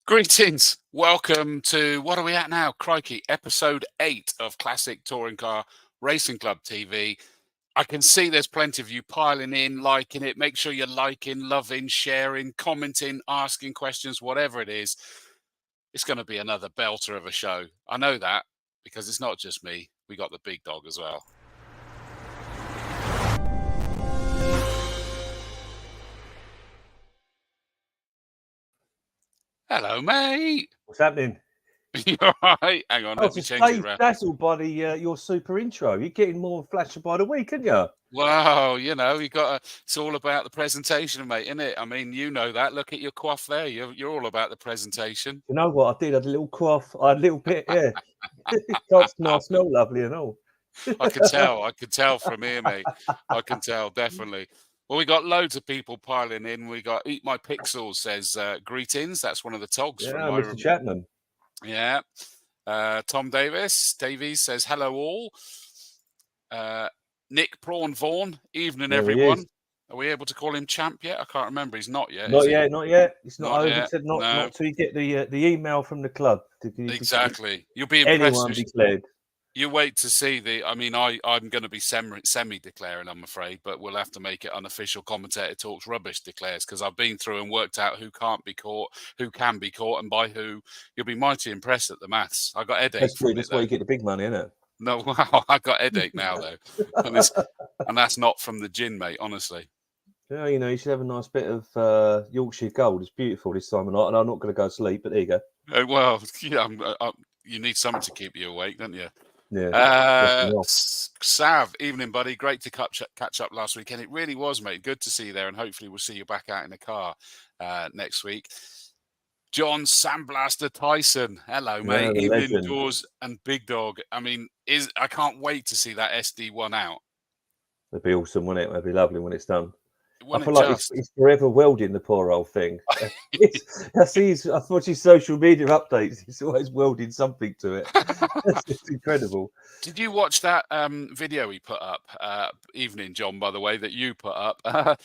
Greetings. Welcome to, what are we at now? Crikey, episode 8 of Classic Touring Car Racing Club TV. I can see there's plenty of you piling in, liking it. Make sure you're liking, loving, sharing, commenting, asking questions, whatever it is. It's going to be another belter of a show. I know that because it's not just me. We got the big dog as well. Hello, mate. What's happening? You all right? Hang on, let me change it around. Dazzled by your super intro. You're getting more flasher by the week, aren't you? Well, you know, it's all about the presentation, mate, isn't it? I mean, you know that. Look at your coif there. You're all about the presentation. You know what? I did a little coif. I had a little bit, yeah. I smell lovely and all. I could tell from here, mate. I can tell, definitely. Well, we got loads of people piling in. We got Eat My Pixels says, greetings. That's one of the togs. Yeah, from Mr. Chapman. Yeah. Tom Davies says, hello all. Nick Prawn Vaughan, evening, there everyone. Are we able to call him champ yet? I can't remember. He's not yet. Not yet. It's not over. Yet. Not till you get the email from the club. Exactly. You'll be impressed. Anyone declared. You wait to see I'm going to be semi-declaring, I'm afraid, but we'll have to make it unofficial. Commentator Talks Rubbish declares, because I've been through and worked out who can't be caught, who can be caught, and by who. You'll be mighty impressed at the maths. I got headache. That's where you get the big money, isn't it? No, wow, I got headache now though, and that's not from the gin, mate. Honestly. Yeah, you know, you should have a nice bit of Yorkshire Gold. It's beautiful this time of night, and I'm not going to go to sleep. But there you go. Well, yeah, you need something to keep you awake, don't you? Yeah. Sav, evening, buddy. Great to catch up last weekend. It really was, mate. Good to see you there, and hopefully we'll see you back out in the car next week. John Sandblaster Tyson, hello, mate. Yeah, evening, Dawes and Big Dog. I mean, I can't wait to see that SD1 out. It'd be awesome, wouldn't it? It'd be lovely when it's done. I feel like he's forever welding the poor old thing. I watch his social media updates. He's always welding something to it. It's incredible. Did you watch that video he put up? Evening, John, by the way, that you put up of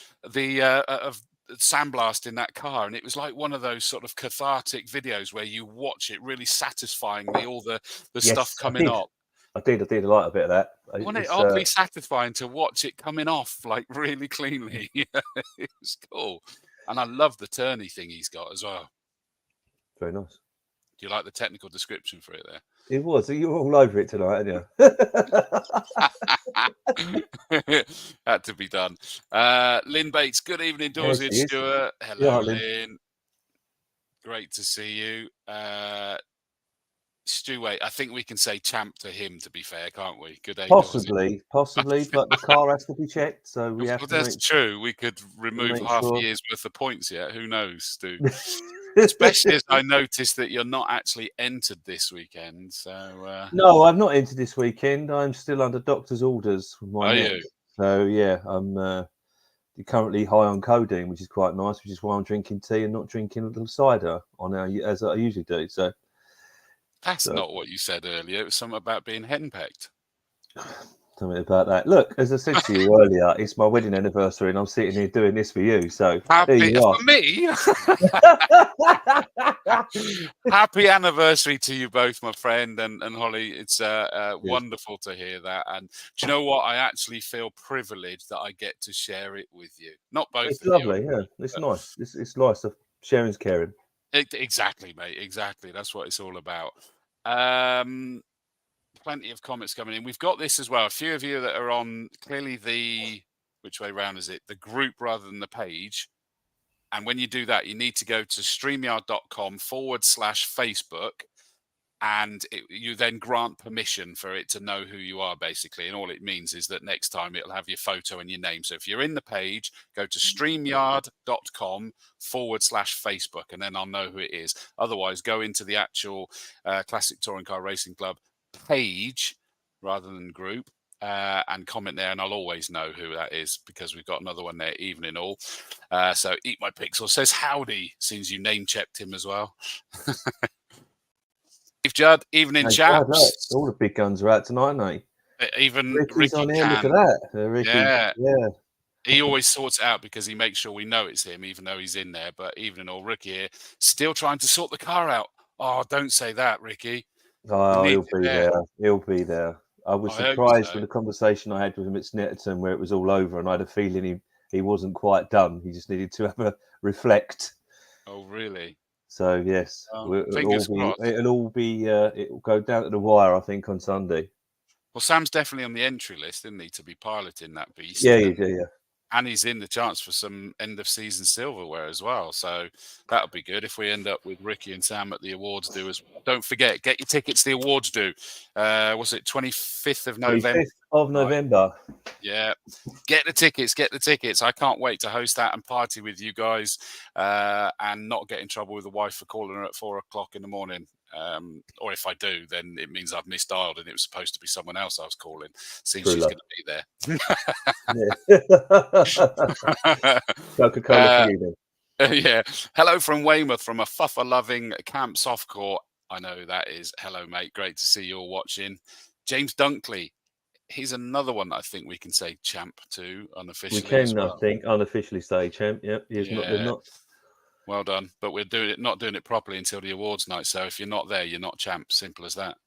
sandblast in that car, and it was like one of those sort of cathartic videos where you watch it really satisfyingly, all the stuff coming up. I did like a bit of that. Wasn't it oddly satisfying to watch it coming off like really cleanly? It was cool. And I love the turny thing he's got as well. Very nice. Do you like the technical description for it there? It was. You're all over it tonight, aren't you? Had to be done. Lynn Bates, good evening, Dawes and Stuart. Hello, Lynn. Great to see you. Stu, wait, I think we can say champ to him, to be fair, can't we? Good day. Possibly, but the car has to be checked, so we have to. That's true. We could remove half a year's worth of points yet. Who knows, Stu? Especially as I noticed that you're not actually entered this weekend. So no, I'm not entered this weekend. I'm still under doctor's orders. Are you? So yeah, I'm currently high on codeine, which is quite nice, which is why I'm drinking tea and not drinking a little cider as I usually do. So that's not what you said earlier. It was something about being henpecked. Tell me about that. Look, as I said to you earlier, it's my wedding anniversary, and I'm sitting here doing this for you. So there you are. For me. Happy anniversary to you both, my friend and Holly. It's wonderful to hear that. And do you know what? I actually feel privileged that I get to share it with you. Not both. It's lovely, yeah. It's nice. It's nice. Sharing's caring. Exactly, mate. Exactly. That's what it's all about. Plenty of comments coming in. We've got this as well. A few of you that are on clearly which way round is it? The group rather than the page. And when you do that, you need to go to streamyard.com/Facebook. And you then grant permission for it to know who you are, basically. And all it means is that next time it'll have your photo and your name. So if you're in the page, go to streamyard.com/Facebook, and then I'll know who it is. Otherwise, go into the actual Classic Touring Car Racing Club page rather than group and comment there. And I'll always know who that is because we've got another one there, Evening All. So Eat My Pixel says howdy, since you name-checked him as well. Judd, evening, chaps. All the big guns are out tonight, aren't they? Even Ricky's on here. Look at that. Ricky, yeah. He always sorts it out because he makes sure we know it's him, even though he's in there. But evening, all Ricky here, still trying to sort the car out. Oh, don't say that, Ricky. Oh, he'll be there. He'll be there. I was surprised with the conversation I had with him at Snetterton, where it was all over, and I had a feeling he wasn't quite done. He just needed to have a reflect. Oh, really? So yes, it'll go down to the wire, I think, on Sunday. Well, Sam's definitely on the entry list, isn't he, to be piloting that beast? Yeah, yeah. And he's in the chance for some end of season silverware as well. So that'll be good if we end up with Ricky and Sam at the awards do as well. Don't forget, get your tickets to the awards do. Was it 25th of November? 25th of November. Yeah. Get the tickets. I can't wait to host that and party with you guys and not get in trouble with the wife for calling her at 4 o'clock in the morning. Or if I do, then it means I've misdialed and it was supposed to be someone else I was calling. Seems she's going to be there. Coca-Cola for you then. Yeah. Hello from Weymouth from a fuffer-loving Camp Softcore. I know that is. Hello, mate. Great to see you all watching. James Dunkley. He's another one that I think we can say champ to unofficially. We can, I think, unofficially say champ. Yep. Not. Well done, but we're not doing it properly until the awards night. So if you're not there, you're not champ. Simple as that.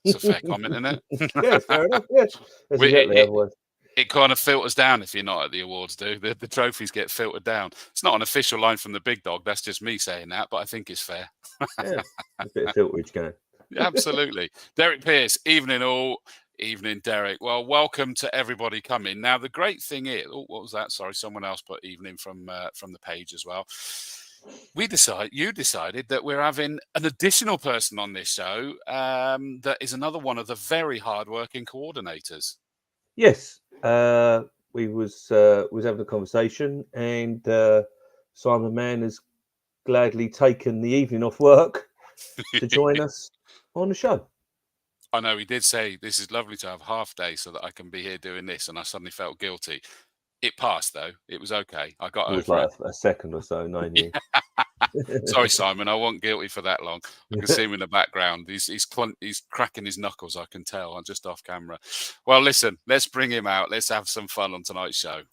It's a fair comment, isn't it? Yeah, fair enough. Yes, it kind of filters down if you're not at the awards. The trophies get filtered down. It's not an official line from the big dog. That's just me saying that, but I think it's fair. Yeah, a bit of filterage going. Absolutely. Derek Pierce, evening all. Evening, Derek. Well, welcome to everybody coming. Now, the great thing is, what was that? Sorry, someone else put evening from the page as well. You decided that we're having an additional person on this show that is another one of the very hard-working coordinators. Yes, we was having a conversation, and Simon Mann has gladly taken the evening off work to join us on the show. I know he did say this is lovely to have half day so that I can be here doing this, and I suddenly felt guilty. It passed though; it was okay. I got over it. Was like a second or so, knowing you. Sorry, Simon, I wasn't guilty for that long. I can see him in the background. He's cracking his knuckles. I can tell. I'm just off camera. Well, listen, let's bring him out. Let's have some fun on tonight's show.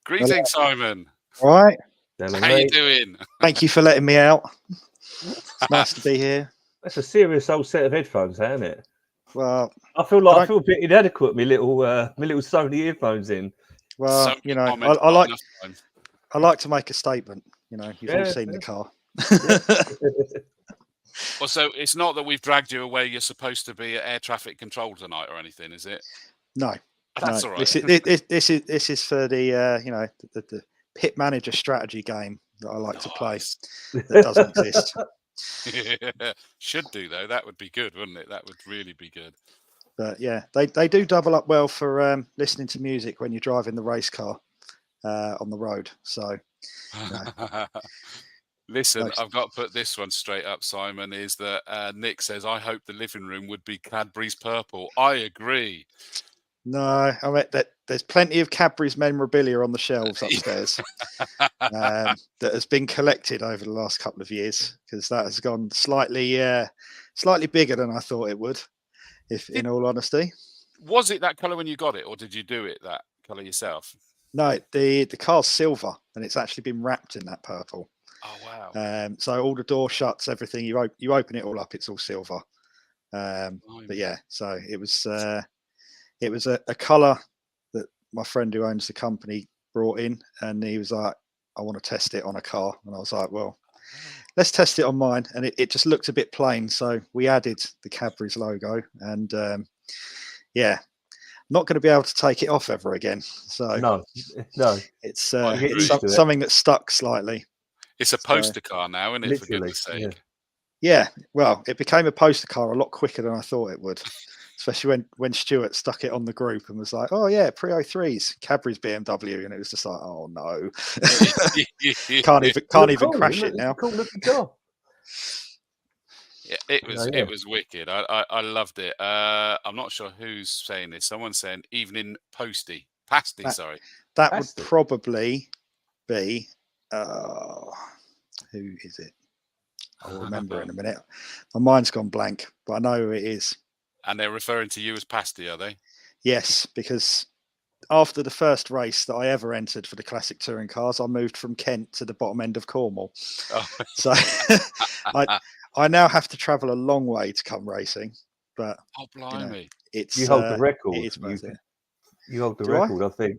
Greetings, Simon. All right. How you doing? Thank you for letting me out. It's nice to be here. That's a serious old set of headphones, isn't it? Well, I feel a bit inadequate. My little Sony earphones in. Well, I like to make a statement. You've all seen the car. Well, so it's not that we've dragged you away. You're supposed to be at air traffic control tonight or anything, is it? No. That's all right. This is for the the pit manager strategy game that I like to play that doesn't exist. Yeah. Should do though. That would be good, wouldn't it? That would really be good. But yeah, they do double up well for listening to music when you're driving the race car on the road. So Listen, I've got to put this one straight up, Simon, is that Nick says, I hope the living room would be Cadbury's purple. I agree. No, I mean, there's plenty of Cadbury's memorabilia on the shelves upstairs that has been collected over the last couple of years, because that has gone slightly bigger than I thought it would, in all honesty. Was it that colour when you got it, or did you do it that colour yourself? No, the car's silver, and it's actually been wrapped in that purple. Oh, wow. So all the door shuts, everything, you open it all up, it's all silver. But yeah, so it was a colour that my friend who owns the company brought in, and he was like, I want to test it on a car. And I was like, well, let's test it on mine. And it just looked a bit plain. So we added the Cadbury's logo, and yeah, not going to be able to take it off ever again. So no, it's something that stuck slightly. It's a poster car now, isn't it? For goodness sake. Yeah. Well, it became a poster car a lot quicker than I thought it would. Especially when Stuart stuck it on the group and was like, "Oh yeah, pre-03s, Cadbury's BMW," and it was just like, "Oh no, can't even crash it now." Cool looking car. Yeah, it was wicked. I loved it. I'm not sure who's saying this. Someone's saying evening pasty. Sorry, that would probably be who is it? I'll remember in a minute. My mind's gone blank, but I know who it is. And they're referring to you as Pasty, are they? Yes, because after the first race that I ever entered for the Classic Touring Cars, I moved from Kent to the bottom end of Cornwall. Oh. So I now have to travel a long way to come racing. But blimey. You hold the record. You hold the record, I think.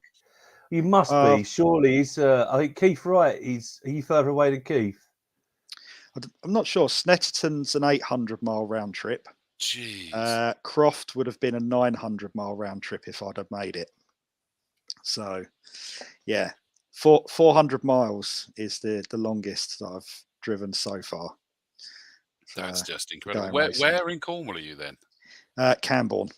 You must be. Surely he's I think Keith Wright, are you further away than Keith? I'm not sure. Snetterton's an 800-mile round trip. Jeez. Croft would have been a 900-mile round trip if I'd have made it. So, yeah, 400 miles is the longest that I've driven so far. That's just incredible. Where in Cornwall are you then? Camborne.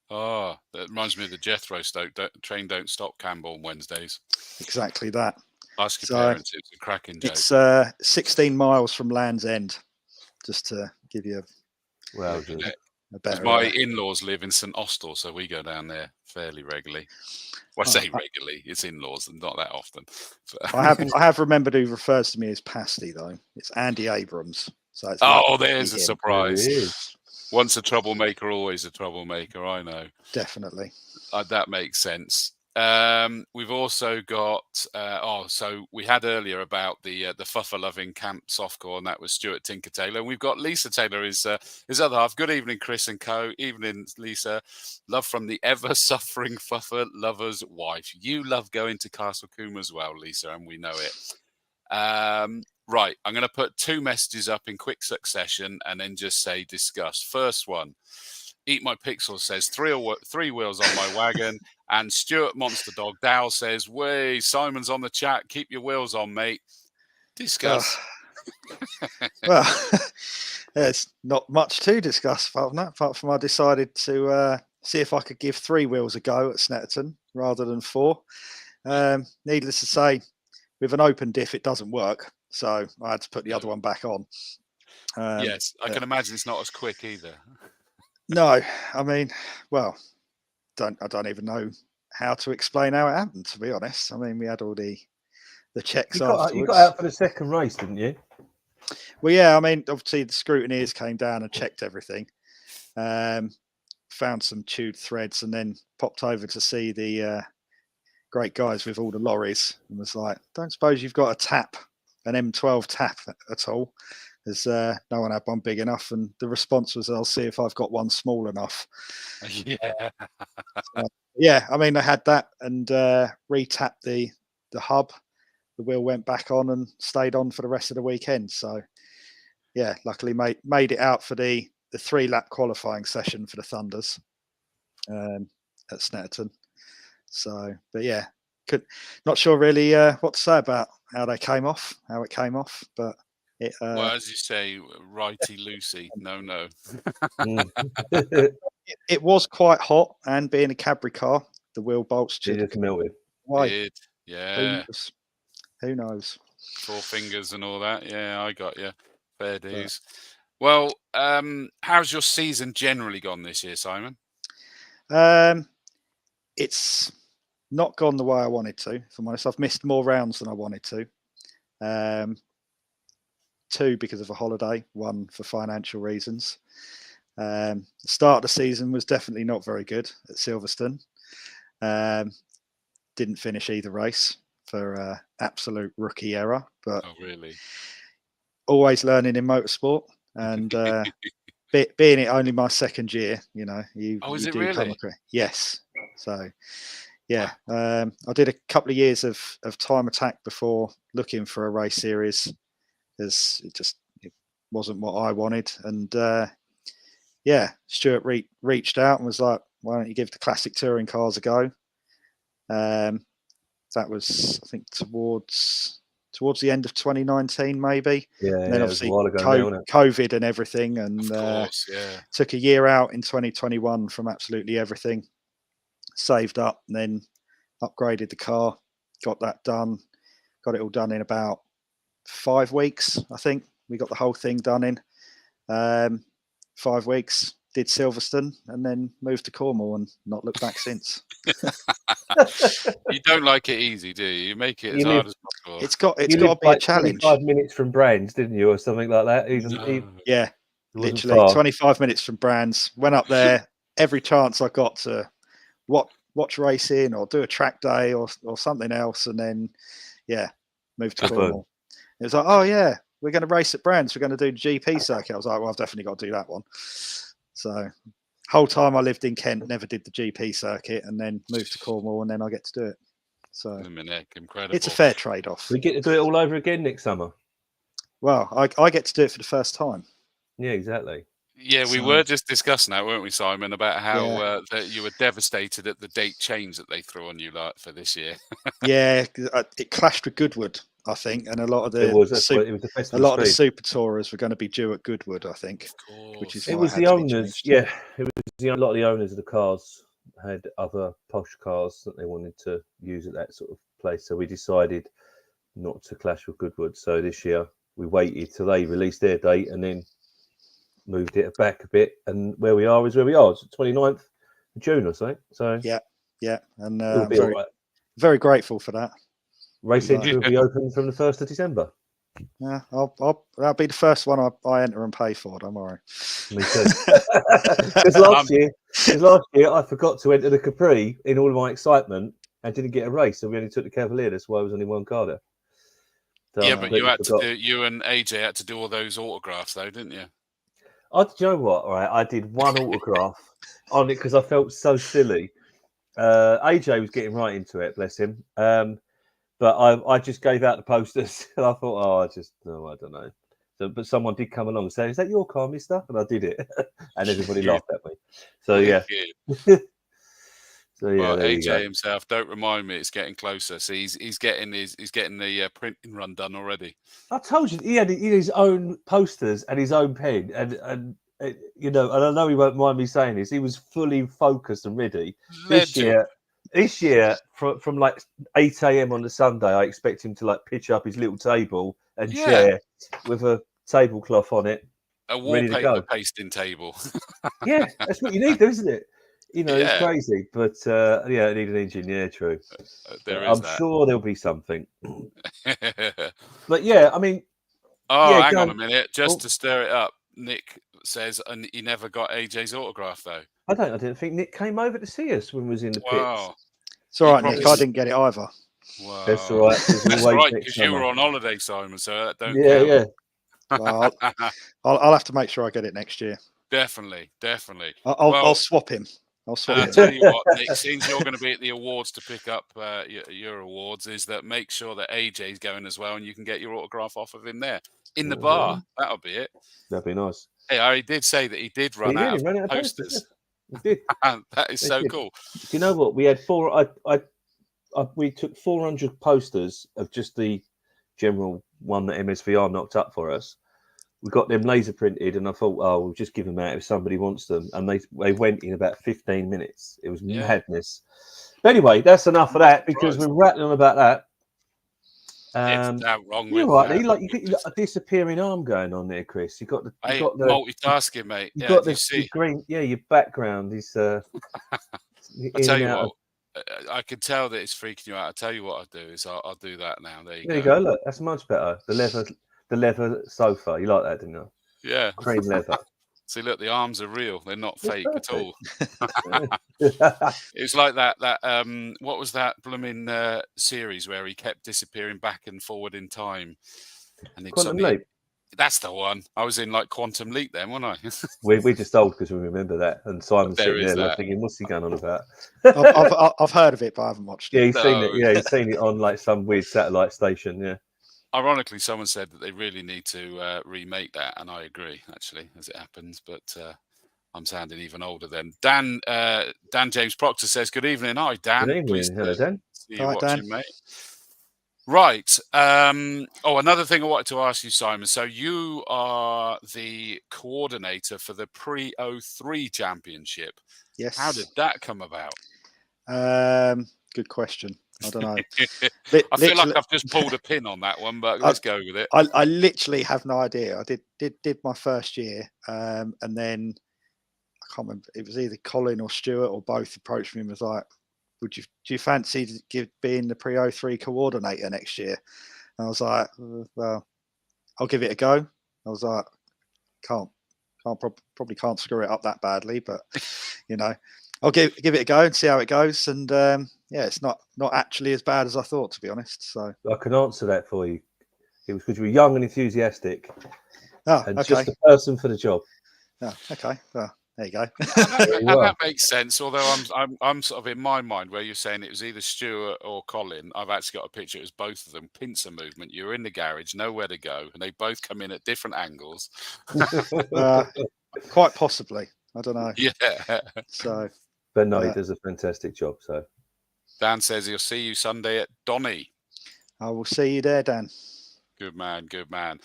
Oh, that reminds me of the Jethro Stoke train don't stop Camborne Wednesdays. Exactly that. Ask your parents. It's a cracking joke. It's 16 miles from Land's End, just to give you a better. My in-laws live in St Austell, so we go down there fairly regularly. Well, I say regularly. It's in-laws, and not that often. I have remembered who refers to me as Pasty though. It's Andy Abrams. So it's there's a surprise. Once a troublemaker, always a troublemaker. I know. Definitely. That makes sense. We've also got so we had earlier about the fuffer loving camp softcore, and that was Stuart Tinker Taylor. And we've got Lisa Taylor, his other half. Good evening, Chris and co. Evening, Lisa. Love from the ever suffering fuffer lover's wife. You love going to Castle Coombe as well, Lisa, and we know it. Right, I'm going to put two messages up in quick succession and then just say discuss. First one, Eat My Pixels says three wheels on my wagon. And Stuart Monster Dog Dowell says, "Way, Simon's on the chat. Keep your wheels on, mate." Discuss. Well, there's not much to discuss apart from that. Apart from I decided to see if I could give 3 wheels a go at Snetterton rather than 4. Needless to say, with an open diff, it doesn't work. So I had to put the other one back on. Yes, I can imagine it's not as quick either. No, I mean, well, I don't even know how to explain how it happened, to be honest. I mean, we had all the checks afterwards. You got out for the second race, didn't you? Well, yeah, I mean, obviously the scrutineers came down and checked everything. Found some chewed threads and then popped over to see the great guys with all the lorries and was like, "Don't suppose you've got an M12 tap at all?" Because no one had one big enough, and the response was, "I'll see if I've got one small enough." Yeah, I mean, I had that and re-tapped the hub. The wheel went back on and stayed on for the rest of the weekend. So, yeah, luckily made it out for the 3-lap qualifying session for the Thunders at Snetterton. So, but yeah, not sure really what to say about how it came off, but. Well, as you say, righty loosey. No. It was quite hot, and being a Cadbury car, the wheel bolts just melted. Why? Yeah. Who knows? 4 fingers and all that. Yeah, I got you. Fair dues. Well, how's your season generally gone this year, Simon? It's not gone the way I wanted to. If I'm honest, I've missed more rounds than I wanted to. 2 because of a holiday, 1 for financial reasons. The start of the season was definitely not very good at Silverstone. Didn't finish either race for absolute rookie error, but really? Always learning in motorsport, and being it only my 2nd year, you know, you do really? come across. Yes, so yeah, I did a couple of years of time attack before looking for a race series, because it wasn't what I wanted, and yeah, Stuart reached out and was like, "Why don't you give the classic touring cars a go?" That was, I think, towards the end of 2019, maybe. Yeah, and then obviously it was a while ago now, COVID and everything, and of course, yeah. Took a year out in 2021 from absolutely everything. Saved up and then upgraded the car, got that done, got it all done in about 5 weeks. I think we got the whole thing done in 5 weeks. Did Silverstone and then moved to Cornwall and not looked back since. You don't like it easy, do you? You make it as hard as possible. It's got to be a challenge. 25 minutes from Brands, didn't you, or something like that? Yeah, literally 25 minutes from Brands. Went up there every chance I got to watch racing or do a track day or something else, and then moved to Cornwall. It was like, oh yeah, we're going to race at Brands. We're going to do the GP circuit. I was like, well, I've definitely got to do that one. So whole time I lived in Kent, never did the GP circuit, and then moved to Cornwall, and then I get to do it. So incredible. It's a fair trade-off. We get to do it all over again next summer. Well, I get to do it for the first time. Yeah, exactly. Yeah, we were just discussing that, weren't we, Simon, about how that you were devastated at the date change that they threw on you for this year. Yeah, it clashed with Goodwood, I think, and a lot of the super tourers were going to be due at Goodwood, I think. Of course. Which is it was the owners. Yeah, it was a lot of the owners of the cars had other posh cars that they wanted to use at that sort of place, so we decided not to clash with Goodwood. So this year we waited till they released their date and then moved it back a bit, and where we are is where we are. It's 29th of June or something. So yeah, and I'm very grateful for that. Race entry will be open from the 1st of December. Yeah, that'll be the first one I enter and pay for. Don't worry. Me too. Because last year I forgot to enter the Capri in all of my excitement and didn't get a race, so we only took the Cavalier. That's why there was only one car there. So yeah, but you and AJ had to do all those autographs, though, didn't you? Do you know what? All right, I did one autograph on it because I felt so silly. AJ was getting right into it, bless him. But I just gave out the posters, and I thought, I don't know. So, but someone did come along and say, "Is that your car, mister?" And I did it, and everybody laughed at me. So yeah. Well, AJ himself, don't remind me. It's getting closer. So he's getting the printing run done already. I told you he had his own posters and his own pen, and you know, and I know he won't mind me saying this. He was fully focused and ready. This year, from like 8 a.m. on the Sunday, I expect him to like pitch up his little table and chair with a tablecloth on it, a wallpaper pasting table. Yeah, that's what you need, isn't it? You know, it's crazy, but I need an engineer. True, I'm sure there'll be something. But yeah, I mean, hang on a minute, just to stir it up. Nick says, and he never got AJ's autograph though. I didn't think Nick came over to see us when we was in the pits. It's all right, Nick. I didn't get it either. Wow. That's all right. That's right, because you were on holiday, Simon. So that don't count. Yeah. Well, I'll have to make sure I get it next year. Definitely. I'll swap him. I'll tell you what, Nick, since you're going to be at the awards to pick up your awards, is that make sure that AJ's going as well, and you can get your autograph off of him there in the bar. That'll be it. That'd be nice. Hey, I did say that he did run out of posters. He did. That is so cool. Do you know what? We had we took 400 posters of just the general one that MSVR knocked up for us. We got them laser printed, and I thought, we'll just give them out if somebody wants them. And they went in about 15 minutes. It was madness. But anyway, that's enough of that because we're rattling on about that. It's that wrong You're with right. that. You got a disappearing arm going on there, Chris. You got the Multitasking, mate. You Yeah, got you the see. green. Yeah, your background is I in tell and you out. what, I can tell that it's freaking you out. I tell you what I'll do is I'll do that now. There There you go. Look, that's much better. The leather sofa. You like that, didn't you? Yeah. Cream leather. See, look, the arms are real. They're not It's fake at all. perfect. It's like that what was that blooming series where he kept disappearing back and forward in time? And it Quantum Leap. That's the one. I was in like Quantum Leap then, wasn't I? We're just old because we remember that. And Simon's There sitting is there that. thinking, "What's he going on about?" I've heard of it, but I haven't watched it. Yeah, he's seen No. it. Yeah, he's seen it on like some weird satellite station. Yeah. Ironically, someone said that they really need to remake that, and I agree, actually, as it happens. But I'm sounding even older then. Dan James Proctor says, "Good evening." Hi, Dan. Good evening. Pleased Hello, Dan. see you Hi, watching, Dan. mate. Right. Another thing I wanted to ask you, Simon. So you are the coordinator for the pre-03 championship. Yes. How did that come about? Good question. I don't know. I feel like I've just pulled a pin on that one, but let's go with it. I literally have no idea. I did my first year, and then I can't remember. It was either Colin or Stuart or both approached me and was like, do you fancy being the pre-03 coordinator next year? And I was like, well, I'll give it a go. I was like, probably can't screw it up that badly, but I'll give it a go and see how it goes. And yeah, it's not actually as bad as I thought, to be honest. So I can answer that for you. It was because you were young and enthusiastic, and just the person for the job. Oh, okay. Well, there you go. And that makes sense. Although I'm sort of in my mind where you're saying it was either Stuart or Colin. I've actually got a picture. It was both of them. Pincer movement. You're in the garage, nowhere to go, and they both come in at different angles. Quite possibly. I don't know. Yeah. So, but no, he does a fantastic job. So Dan says he'll see you Sunday at Donny. I will see you there, Dan. Good man. Good man.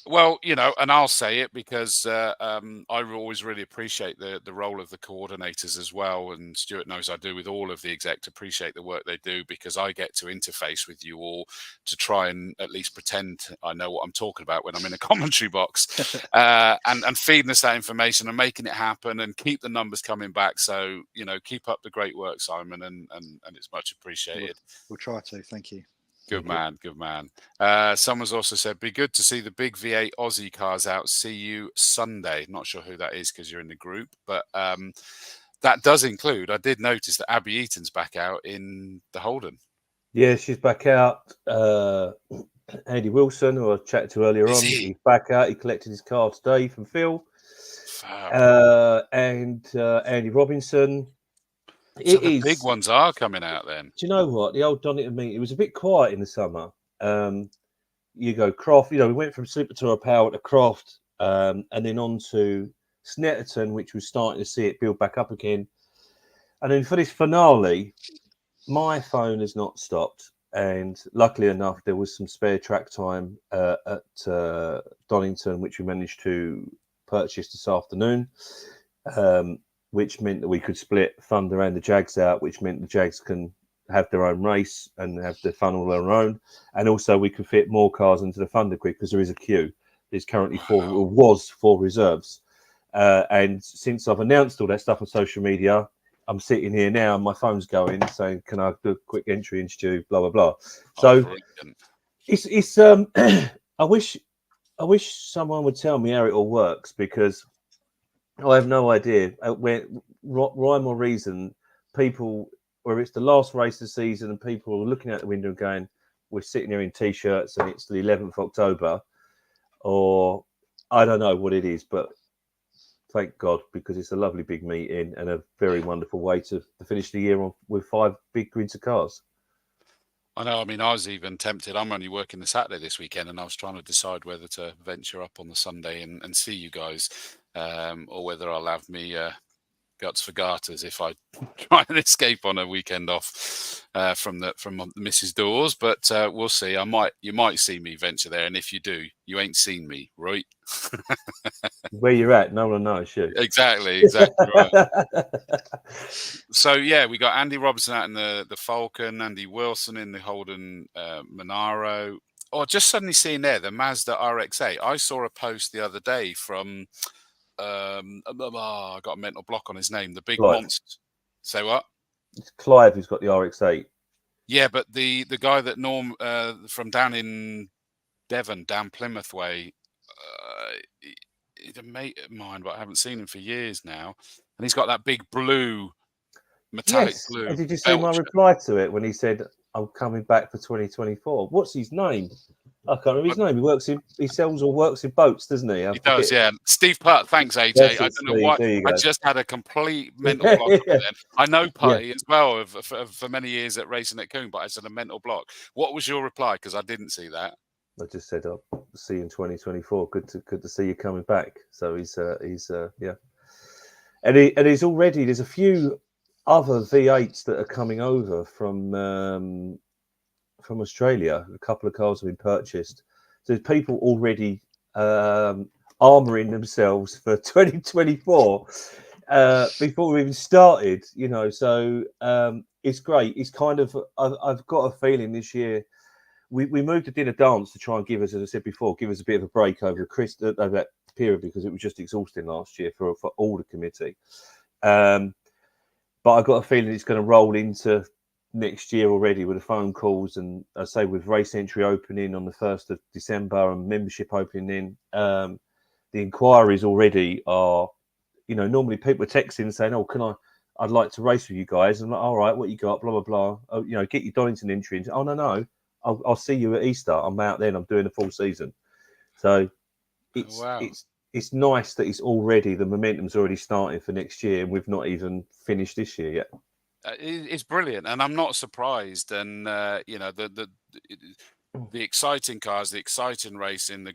Well, and I'll say it because I always really appreciate the role of the coordinators as well. And Stuart knows I do with all of the exec to appreciate the work they do, because I get to interface with you all to try and at least pretend I know what I'm talking about when I'm in a commentary box and feeding us that information and making it happen and keep the numbers coming back. So, keep up the great work, Simon, and it's much appreciated. We'll try to. Thank you. Good man, good man. Someone's also said, be good to see the big V8 Aussie cars out. See you Sunday. Not sure who that is because you're in the group, but that does include, I did notice that Abby Eaton's back out in the Holden. Yeah, she's back out. Andy Wilson, who I chatted to earlier on, he's back out. He collected his car today from Phil. And Andy Robinson. So the big ones are coming out then. Do you know what? The old Donington meet, it was a bit quiet in the summer. You go Croft, we went from Super Tour Power to Croft, and then on to Snetterton, which was starting to see it build back up again. And then for this finale, my phone has not stopped. And luckily enough, there was some spare track time at Donington, which we managed to purchase this afternoon. Which meant that we could split Thunder and the Jags out, which meant the Jags can have their own race and have the funnel their own. And also we could fit more cars into the Thunder grid because there is a queue. There's currently was four reserves. And since I've announced all that stuff on social media, I'm sitting here now and my phone's going saying, can I do a quick entry in Stu, blah, blah, blah. So it's I wish someone would tell me how it all works, because I have no idea. Where rhyme or reason, people, where it's the last race of the season and people are looking out the window and going, we're sitting here in T-shirts and it's the 11th of October, or I don't know what it is, but thank God, because it's a lovely big meeting and a very wonderful way to finish the year on with 5 big grids of cars. I know. I mean, I was even tempted. I'm only working the Saturday this weekend, and I was trying to decide whether to venture up on the Sunday and see you guys, or whether I'll have me guts for garters if I try and escape on a weekend off from Mrs. Dawes. But we'll see. You might see me venture there, and if you do, you ain't seen me, right? where you're at, no one knows you. Exactly right. So yeah, we got Andy Robertson out in the Falcon, Andy Wilson in the Holden Monaro. Oh, just suddenly seeing there the Mazda RX-8. I saw a post the other day from I got a mental block on his name. The big Clive. monster. Say what? It's Clive who's got the RX-8. Yeah, but the guy that from down in Devon, down Plymouth way, he's a mate of mine, but I haven't seen him for years now. And he's got that big blue, metallic blue. And did you see my reply to it when he said, "I'm coming back for 2024"? What's his name? I can't remember his name. He sells or works in boats, doesn't he? He does, yeah. Steve Putt, thanks, AJ. I don't know why. I just had a complete mental block. Then. I know Putty as well for many years at Racing at Coombe, but I just had a mental block. What was your reply? Because I didn't see that. I just said, "I'll see you in 2024. Good to see you coming back." So he's yeah, and he's already. There's a few other V8s that are coming over from Australia. A couple of cars have been purchased. So there's people already armouring themselves for 2024 before we even started. So it's great. It's kind of I've got a feeling this year. We moved to dinner dance to try and give us, as I said before, give us a bit of a break over that period because it was just exhausting last year for all the committee. But I got a feeling it's going to roll into next year already with the phone calls and I say with race entry opening on the 1st of December and membership opening the inquiries already are, normally people are texting saying, "Oh, I'd like to race with you guys." I'm like, "All right, what you got? Blah, blah, blah. Oh, get your Donington entry in." "Oh, no. I'll see you at Easter. I'm out then. I'm doing a full season." So it's nice that the momentum's already starting for next year, and we've not even finished this year yet. It's brilliant, and I'm not surprised. And the exciting cars, the exciting racing,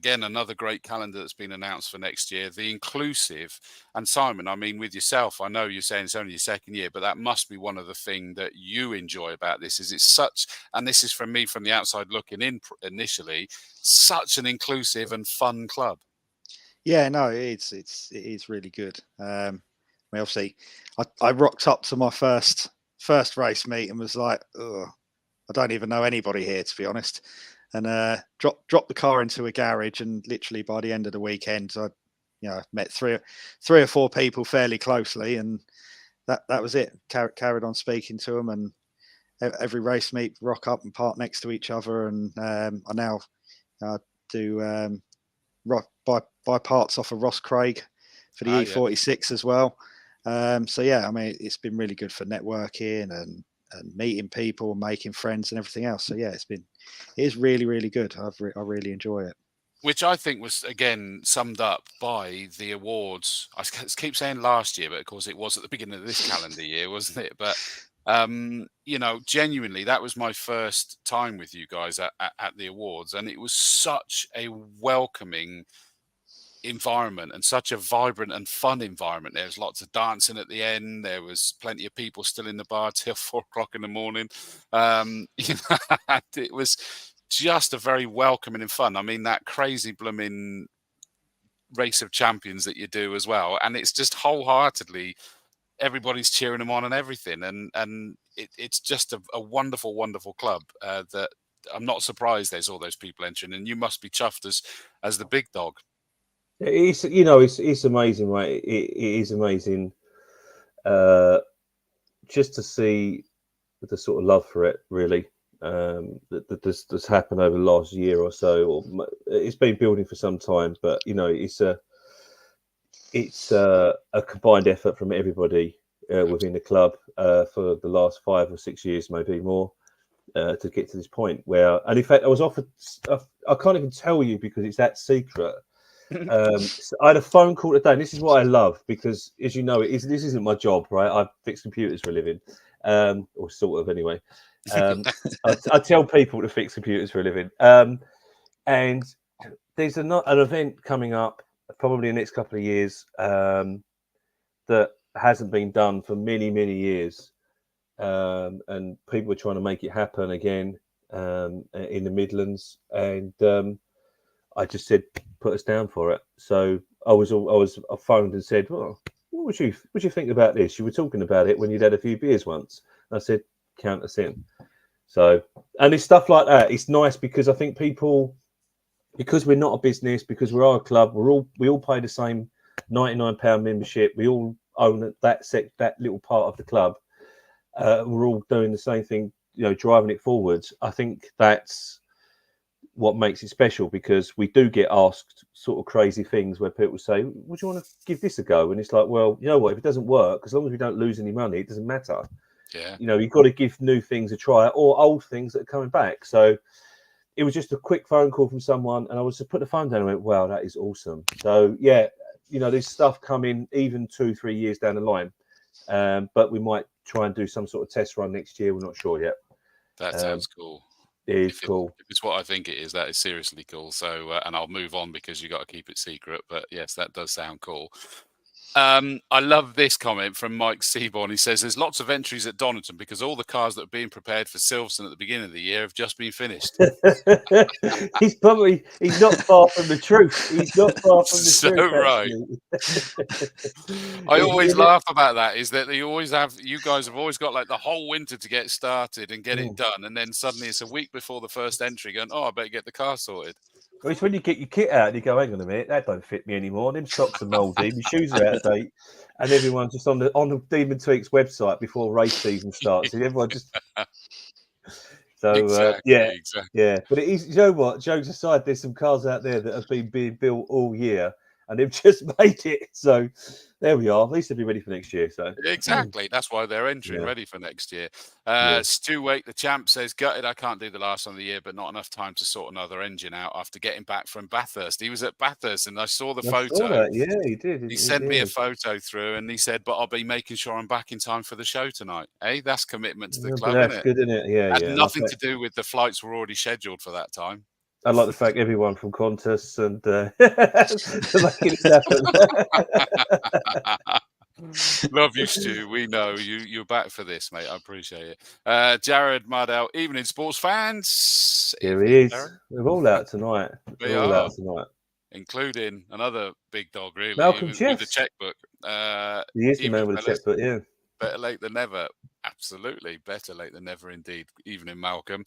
another great calendar that's been announced for next year, the inclusive. And Simon, I mean, with yourself, I know you're saying it's only your second year, but that must be one of the things that you enjoy about this. Is it's such, and this is from me from the outside looking in initially, such an inclusive and fun club. Yeah, no, it is really good. Obviously, I rocked up to my first race meet and was like, "Ugh, I don't even know anybody here, to be honest." And dropped the car into a garage, and literally by the end of the weekend, I met three or four people fairly closely, and that was it. Carried on speaking to them, and every race meet, rock up and park next to each other. And I now do buy parts off of Ross Craig for the E46 as well. So yeah, I mean, it's been really good for networking and meeting people, making friends, and everything else. So yeah, it is really, really good. I really enjoy it. Which I think was again summed up by the awards. I keep saying last year, but of course it was at the beginning of this calendar year, wasn't it? But genuinely, that was my first time with you guys at the awards, and it was such a welcoming environment and such a vibrant and fun environment. There was lots of dancing at the end. There was plenty of people still in the bar till 4 o'clock in the morning. It was just a very welcoming and fun. I mean, that crazy blooming race of champions that you do as well, and it's just wholeheartedly everybody's cheering them on and everything, and it's just a wonderful, wonderful club that I'm not surprised there's all those people entering, and you must be chuffed as the big dog. It's amazing, right? It is amazing just to see the sort of love for it, really, that's happened over the last year or so. Or it's been building for some time, but it's a combined effort from everybody within the club for the last 5 or 6 years, maybe more, to get to this point where, and in fact, I was offered. I can't even tell you because it's that secret. So I had a phone call today, and this is what I love because, as you know, this isn't my job, right? I fix computers for a living, or sort of anyway. I tell people to fix computers for a living, and there's an event coming up probably in the next couple of years that hasn't been done for many, many years, and people are trying to make it happen again in the Midlands, and I just said, put us down for it. So I phoned and said, well, what would you think about this? You were talking about it when you'd had a few beers once. And I said, count us in. So, and it's stuff like that. It's nice because I think people, because we're not a business, because we are a club, we all pay the same £99 membership. We all own that little part of the club. We're all doing the same thing, driving it forwards. I think that's what makes it special, because we do get asked sort of crazy things where people say, would you want to give this a go? And it's like, well, you know what, if it doesn't work, as long as we don't lose any money, it doesn't matter. Yeah. You've got to give new things a try, or old things that are coming back. So it was just a quick phone call from someone, and I was to put the phone down and went, wow, that is awesome. So yeah, there's stuff coming even 2-3 years down the line. But we might try and do some sort of test run next year. We're not sure yet. That sounds cool. It is cool. If it's what I think it is, that is seriously cool. So, and I'll move on because you got to keep it secret. But yes, that does sound cool. I love this comment from Mike Seaborn. He says, there's lots of entries at Donington because all the cars that are being prepared for Silverstone at the beginning of the year have just been finished. He's not far from the truth. He's not far from the so truth. Right. I always laugh about that, is that you guys have always got like the whole winter to get started and get it done. And then suddenly it's a week before the first entry going, I better get the car sorted. Well, it's when you get your kit out and you go, hang on a minute, that don't fit me anymore. Them socks are mouldy, my shoes are out of date, and everyone's just on the Demon Tweaks website before race season starts. And everyone just exactly. Yeah. But it is, what? Jokes aside, there's some cars out there that have been being built all year and they've just made it. So there we are. At least they'll be ready for next year. So exactly, that's why they're entering ready for next year. Stuart, the champ, says, gutted I can't do the last one of the year, but not enough time to sort another engine out after getting back from Bathurst. He was at Bathurst and I saw the photo. Yeah, he did. He sent me a photo through and he said, but I'll be making sure I'm back in time for the show tonight. Hey, that's commitment to the club, that's isn't it? good, isn't it? Yeah, Had nothing to do with the flights were already scheduled for that time. I like the fact everyone from Qantas and making it happen. Love you, Stu. We know you're back for this, mate. I appreciate it. Jared Mardell, evening sports fans. Here he is. Jared. We're all out tonight. We're all out tonight, including another big dog, really. Malcolm with the checkbook. He is the man with the checkbook. Yeah. Better late than never. Absolutely, better late than never, indeed. Evening, Malcolm.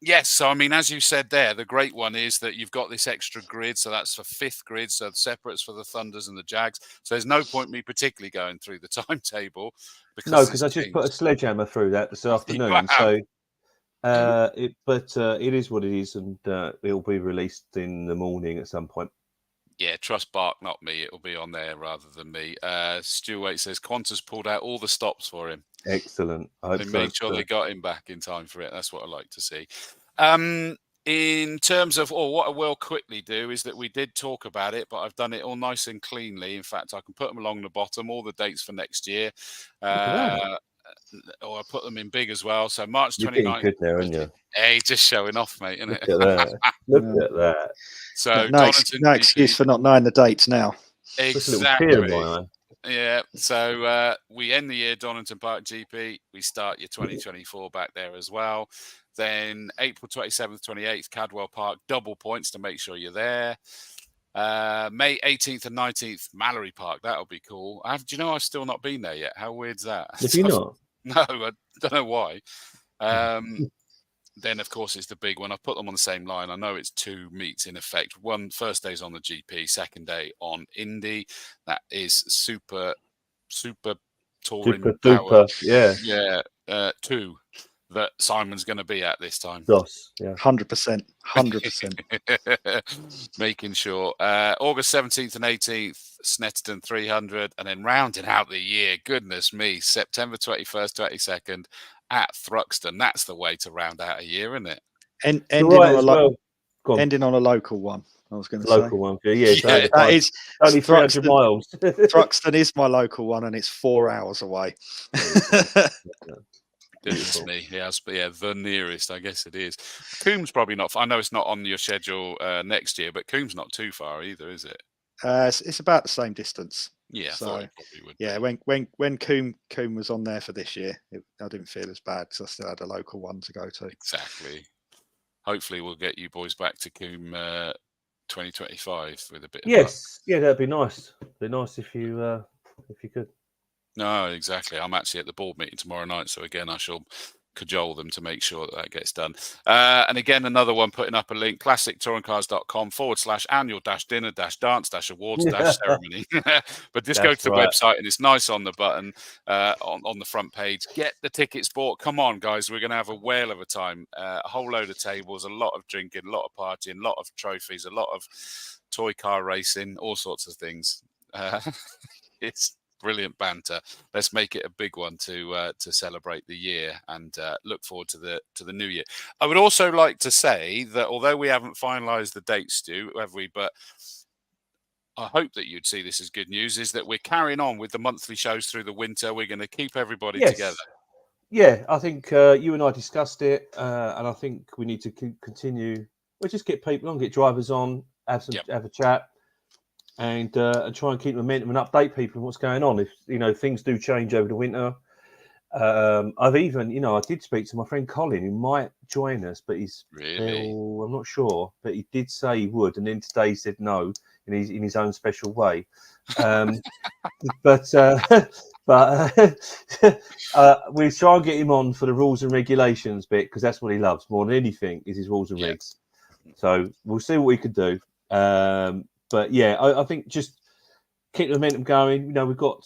Yes, so I mean, as you said there, the great one is that you've got this extra grid, so that's for fifth grid, so the separates for the Thunders and the Jags. So there's no point me particularly going through the timetable. Because I just put a sledgehammer through that this afternoon. Wow. So it is what it is, and it'll be released in the morning at some point. Yeah, trust Bark, not me. It'll be on there rather than me. Stuart says Qantas pulled out all the stops for him. Excellent. They made sure they got him back in time for it. That's what I like to see. In terms of, what I will quickly do is that we did talk about it, but I've done it all nice and cleanly. In fact, I can put them along the bottom, all the dates for next year. Or I put them in big as well. So March 29th. Good there, aren't you? Hey, just showing off, mate, isn't it? Look at that. Look at that. So no excuse for not knowing the dates now. Exactly. Yeah, so we end the year Donington Park GP. We start your 2024 back there as well. Then April 27th, 28th, Cadwell Park, double points to make sure you're there. May 18th and 19th, Mallory Park. That'll be cool. Do you know I've still not been there yet? How weird's that? Have you not? No, I don't know why. Then, of course, it's the big one. I've put them on the same line. I know it's two meets in effect. First day's on the GP, second day on Indy. That is super touring power. Yeah. Two that Simon's going to be at this time. Dos, yeah. 100%. 100%. Making sure. August 17th and 18th, Snetterton 300. And then rounding out the year, goodness me, September 21st, 22nd, at Thruxton. That's the way to round out a year, isn't it? Ending on a local one, I was going to say. Local one. Yeah, that is only 300 miles. Thruxton is my local one, and it's 4 hours away. Goodness me. Yeah, the nearest, I guess it is. Coombs probably not. I know it's not on your schedule next year, but Coombs not too far either, is it? It's about the same distance. Yeah, so, I thought it probably would. Yeah, when Coombe was on there for this year, I didn't feel as bad because I still had a local one to go to. Exactly. Hopefully, we'll get you boys back to Coombe 2025 with a bit of Yes, yeah, that'd be nice. Be nice if you could. No, exactly. I'm actually at the board meeting tomorrow night, so again, I shall cajole them to make sure that gets done. And again, another one putting up a link, classictouringcars.com/annual-dinner-dance-awards-ceremony. But just go to the website and it's nice on the button on the front page. Get the tickets bought. Come on, guys. We're going to have a whale of a time. A whole load of tables, a lot of drinking, a lot of partying, a lot of trophies, a lot of toy car racing, all sorts of things. It's brilliant banter. Let's make it a big one to celebrate the year and look forward to the new year. I would also like to say that although we haven't finalised the dates, Stu, have we? But I hope that you'd see this as good news. Is that we're carrying on with the monthly shows through the winter. We're going to keep everybody together. Yeah, I think you and I discussed it, and I think we need to continue. We'll just get people on, get drivers on, have a chat. And try and keep momentum and update people on what's going on. If things do change over the winter, I've even I did speak to my friend Colin, who might join us, but he's still, I'm not sure, but he did say he would, and then today he said no in his own special way. But we try and get him on for the rules and regulations bit because that's what he loves more than anything is his rules and regs. So we'll see what we could do. But yeah, I think just keep the momentum going. We've got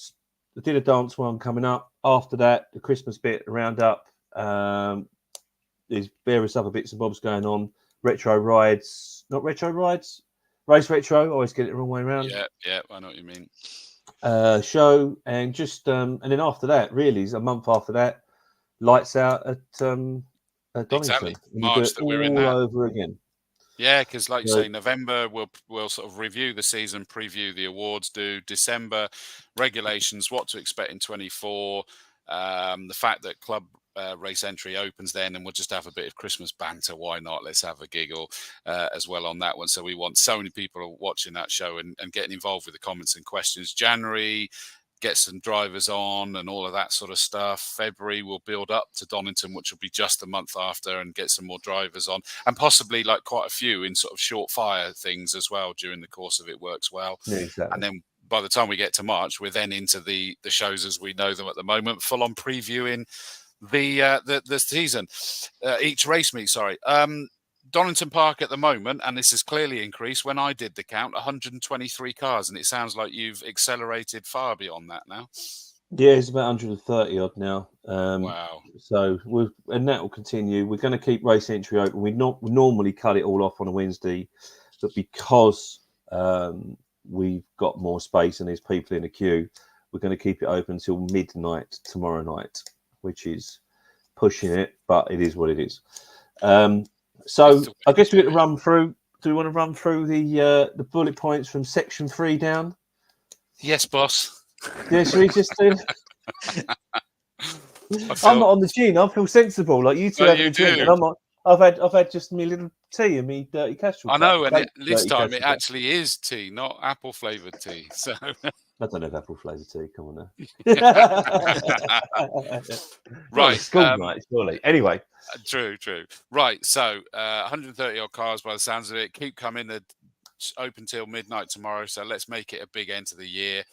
the dinner dance one coming up. After that, the Christmas bit, the roundup. There's various other bits and bobs going on. Retro rides, not retro rides. Race retro. Always get it the wrong way around. Yeah, I know what you mean. Show and just and then after that, really, is a month after that, lights out at Donington. Exactly. March that we're in all over again. Yeah, because like you say, November we'll sort of review the season, preview the awards. Do December regulations, what to expect in 24. The fact that club race entry opens then, and we'll just have a bit of Christmas banter. Why not? Let's have a giggle as well on that one. So we want so many people watching that show and getting involved with the comments and questions. January, get some drivers on and all of that sort of stuff. February will build up to Donington, which will be just a month after, and get some more drivers on, and possibly like quite a few in sort of short fire things as well during the course of it works well. Yeah, exactly. And then by the time we get to March, we're then into the shows as we know them at the moment, full on previewing the season, each race meet. Sorry. Donington Park at the moment, and this has clearly increased. When I did the count, 123 cars, and it sounds like you've accelerated far beyond that now. Yeah, it's about 130 odd now. Wow. So and that will continue. We're going to keep race entry open. We normally cut it all off on a Wednesday, but because we've got more space and there's people in the queue, we're going to keep it open until midnight tomorrow night, which is pushing it, but it is what it is. So I guess we're going to run through. Do we want to run through the bullet points from section 3 down? Yes, boss. Yeah, should we just do? I'm not on the gin. I feel sensible. Like you two have a drink, and I've had just my little tea and me dirty Castrol. I know, and this time it actually is tea, not apple flavoured tea. So I don't have apple flavoured tea. Come on now. Right, school night, surely. Anyway. True. Right, so 130 odd cars by the sounds of it. Keep coming. Open till midnight tomorrow. So let's make it a big end to the year.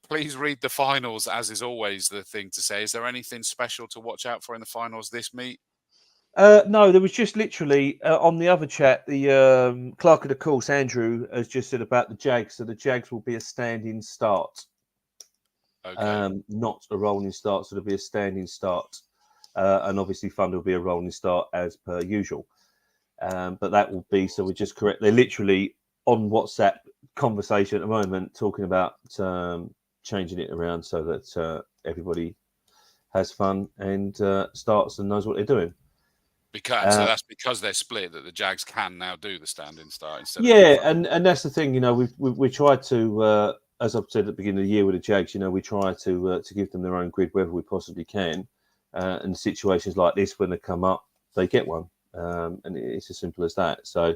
Please read the finals, as is always the thing to say. Is there anything special to watch out for in the finals this meet? No, there was just literally on the other chat, the clerk of the course, Andrew, has just said about the Jags. So the Jags will be a standing start. Okay. Not a rolling start, so there'll be a standing start. And obviously Thunder will be a rolling start as per usual. But that will be, so we just correct. They're literally on WhatsApp conversation at the moment talking about changing it around so that everybody has fun and starts and knows what they're doing. Because so that's because they're split that the Jags can now do the standing start instead. And that's the thing, we tried to, as I've said at the beginning of the year with the Jags, we try to give them their own grid wherever we possibly can. And situations like this, when they come up, they get one. And it's as simple as that. So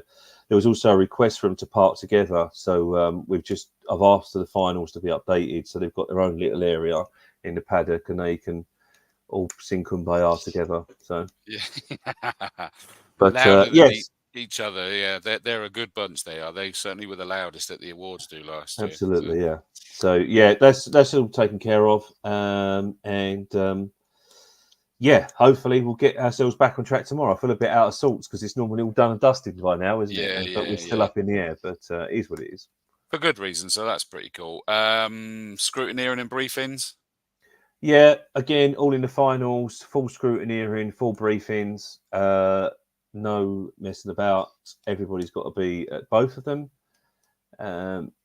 there was also a request for them to park together. So I've asked for the finals to be updated. So they've got their own little area in the paddock and they can all sing Kumbaya together. So, yeah. But yes, each other. Yeah, they're a good bunch. They are. They certainly were the loudest at the awards do last year. Absolutely, yeah. So yeah, that's all taken care of, yeah, hopefully we'll get ourselves back on track tomorrow. I feel a bit out of sorts because it's normally all done and dusted by now, isn't it? But we're still up in the air. But it is what it is. For good reason, so that's pretty cool. Scrutineering and briefings. Yeah, again, all in the finals, full scrutineering, full briefings, no messing about. Everybody's got to be at both of them.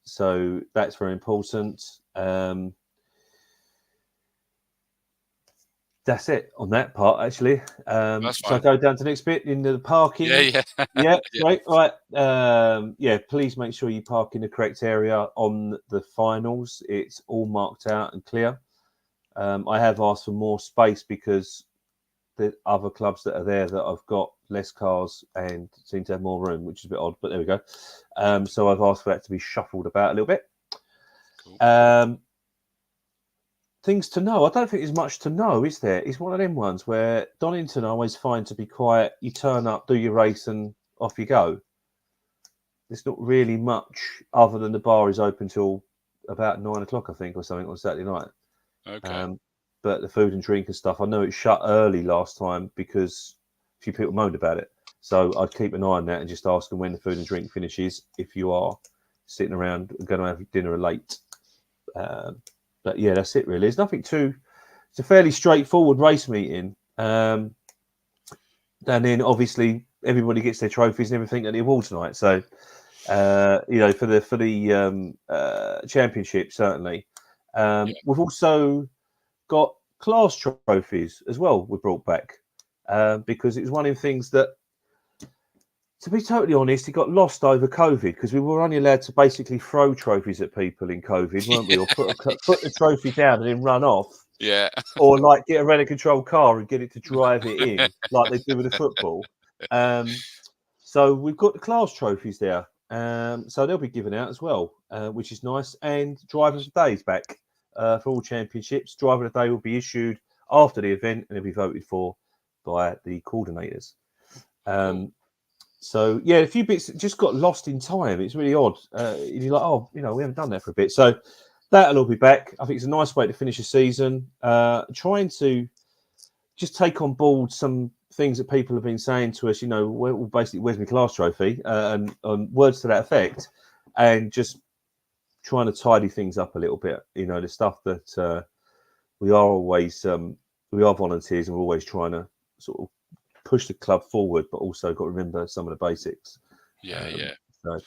So that's very important. That's it on that part, actually. So I go down to the next bit in the parking. Yeah, great. Right. Yeah, please make sure you park in the correct area on the finals. It's all marked out and clear. I have asked for more space because the other clubs that are there that I've got less cars and seem to have more room, which is a bit odd, but there we go. So I've asked for that to be shuffled about a little bit. Cool. Things to know. I don't think there's much to know, is there? It's one of them ones where Donington I always find to be quiet. You turn up, do your race, and off you go. There's not really much other than the bar is open till about 9 o'clock, I think, or something on Saturday night. Okay. But the food and drink and stuff, I know it shut early last time because a few people moaned about it. So I'd keep an eye on that and just ask them when the food and drink finishes if you are sitting around and going to have dinner late. But yeah, that's it really. There's nothing too. It's a fairly straightforward race meeting, and then obviously everybody gets their trophies and everything at the awards night. So you know, for the championship certainly. We've also got class trophies as well. We brought back because it was one of the things that, to be totally honest, it got lost over COVID because we were only allowed to basically throw trophies at people in COVID, weren't we? Or put the trophy down and then run off. Yeah. Or like get a rent a control car and get it to drive it in like they do with the football. So we've got the class trophies there. So they'll be given out as well, which is nice. And Drivers of the Day is back for all championships. Driver of the Day will be issued after the event and it'll be voted for by the coordinators. So yeah, a few bits just got lost in time. It's really odd. You're like, oh, you know, we haven't done that for a bit. So that'll all be back. I think it's a nice way to finish a season. Trying to just take on board some things that people have been saying to us. You know, well, basically, where's my class trophy? And words to that effect, and just trying to tidy things up a little bit. You know, the stuff that we are always we are volunteers and we're always trying to sort of push the club forward, but also got to remember some of the basics. So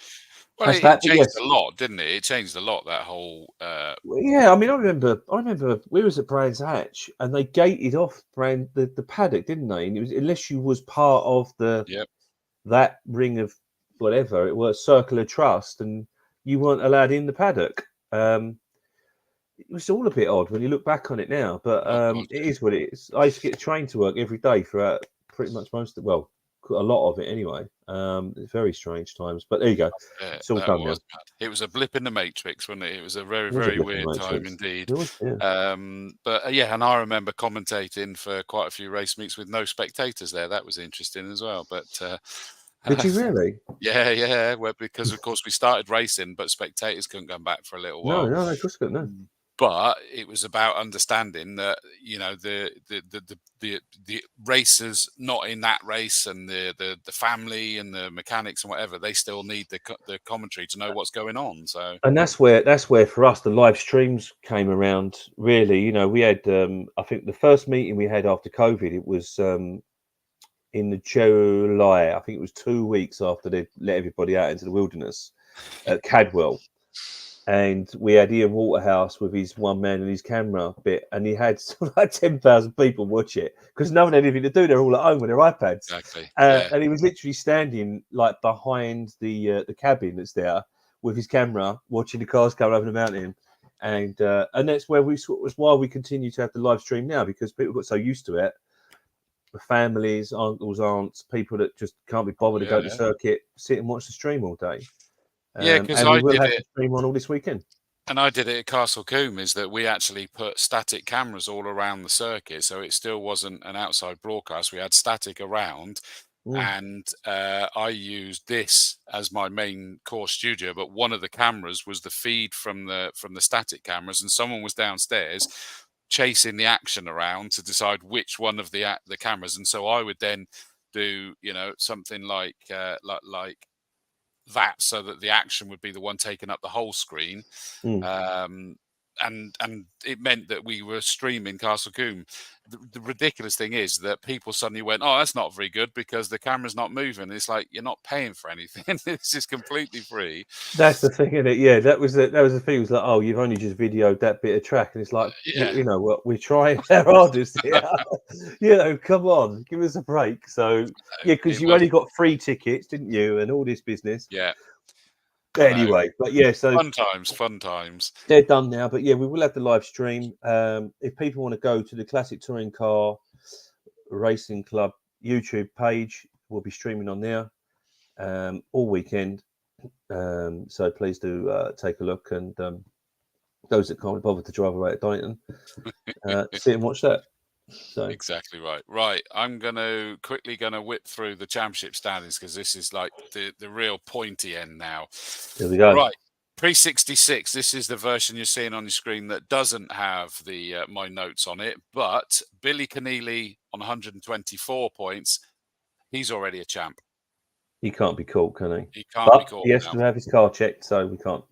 well, it changed a lot, didn't it? It changed a lot, that whole yeah, I mean, I remember we was at Brands Hatch and they gated off the paddock, didn't they? And it was, unless you was part of that ring of whatever it was, circle of trust, and you weren't allowed in the paddock. It was all a bit odd when you look back on it now, but it is what it is. I used to get the train to work every day throughout pretty much most of a lot of it anyway. It's very strange times, but there you go. It's all done now. It was a blip in the matrix, wasn't it? It was a very, very weird time indeed. But yeah, and I remember commentating for quite a few race meets with no spectators there. That was interesting as well. But did you really? Yeah. Well, because of course we started racing, but spectators couldn't come back for a little while. No, of course couldn't. No. But it was about understanding that, you know, the racers not in that race and the family and the mechanics and whatever, they still need the commentary to know what's going on. So, and that's where for us the live streams came around. Really, you know, we had I think the first meeting we had after COVID, it was in the July. I think it was 2 weeks after they let everybody out into the wilderness at Cadwell. And we had Ian Waterhouse with his one man and his camera bit, and he had sort of like 10,000 people watch it because no one had anything to do. They're all at home with their iPads. Exactly. And he was literally standing like behind the cabin that's there with his camera, watching the cars come over the mountain. And that's where was why we continue to have the live stream now, because people got so used to it. The families, uncles, aunts, people that just can't be bothered to go to the circuit, sit and watch the stream all day. Because I will have to stream on all this weekend. And I did it at Castle Combe, is that we actually put static cameras all around the circuit, so it still wasn't an outside broadcast. We had static around, And I used this as my main core studio, but one of the cameras was the feed from the static cameras, and someone was downstairs chasing the action around to decide which one of the cameras. And so I would then do, you know, something like that, so that the action would be the one taking up the whole screen. And it meant that we were streaming Castle Coombe. The ridiculous thing is that people suddenly went, "Oh, that's not very good because the camera's not moving." It's like, you're not paying for anything. This is completely free. That's the thing, isn't it? Yeah, that was the thing. It was like, oh, you've only just videoed that bit of track, and it's like, you know what? We're trying our hardest here. You know, come on, give us a break. So yeah, because you only got 3 tickets, didn't you, and all this business. Yeah. Anyway, but yeah, so fun times. They're done now, but yeah, we will have the live stream. If people want to go to the Classic Touring Car Racing Club YouTube page, we'll be streaming on there all weekend. So please do take a look, and those that can't bother to drive away at Donington, sit and watch that. So exactly right. I'm quickly gonna whip through the championship standings, because this is like the real pointy end now. Here we go. Right, pre-66. This is the version you're seeing on your screen that doesn't have the my notes on it. But Billy Keneally on 124 points. He's already a champ. He can't be caught, can he? He can't be caught. He has to have his car checked, so we can't.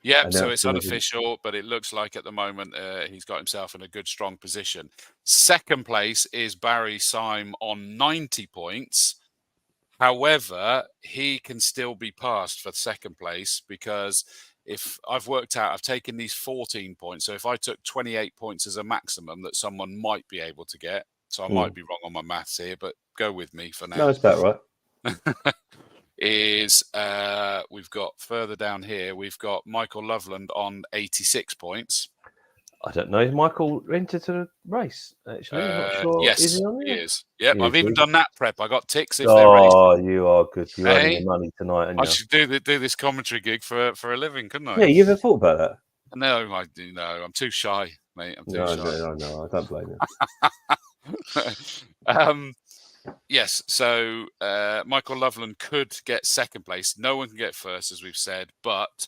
Yeah, so it's unofficial, but it looks like at the moment he's got himself in a good, strong position. Second place is Barry Syme on 90 points. However, he can still be passed for second place, because if I've worked out, I've taken these 14 points. So if I took 28 points as a maximum that someone might be able to get, so I might be wrong on my maths here, but go with me for now. No, it's about right. We've got further down here, we've got Michael Loveland on 86 points. I don't know. Is Michael entered to the race? Actually, I'm not sure. Yes, is he on there? He is. Yep, I've even done that prep. I got ticks if they're racing. Oh, you are good. You're earning your money tonight, aren't you? I should do this commentary gig for a living, couldn't I? Yeah, you ever thought about that? No, I do. No, I'm too shy, mate. I'm too shy. No, I don't blame you. Yes, so Michael Loveland could get second place. No one can get first, as we've said, but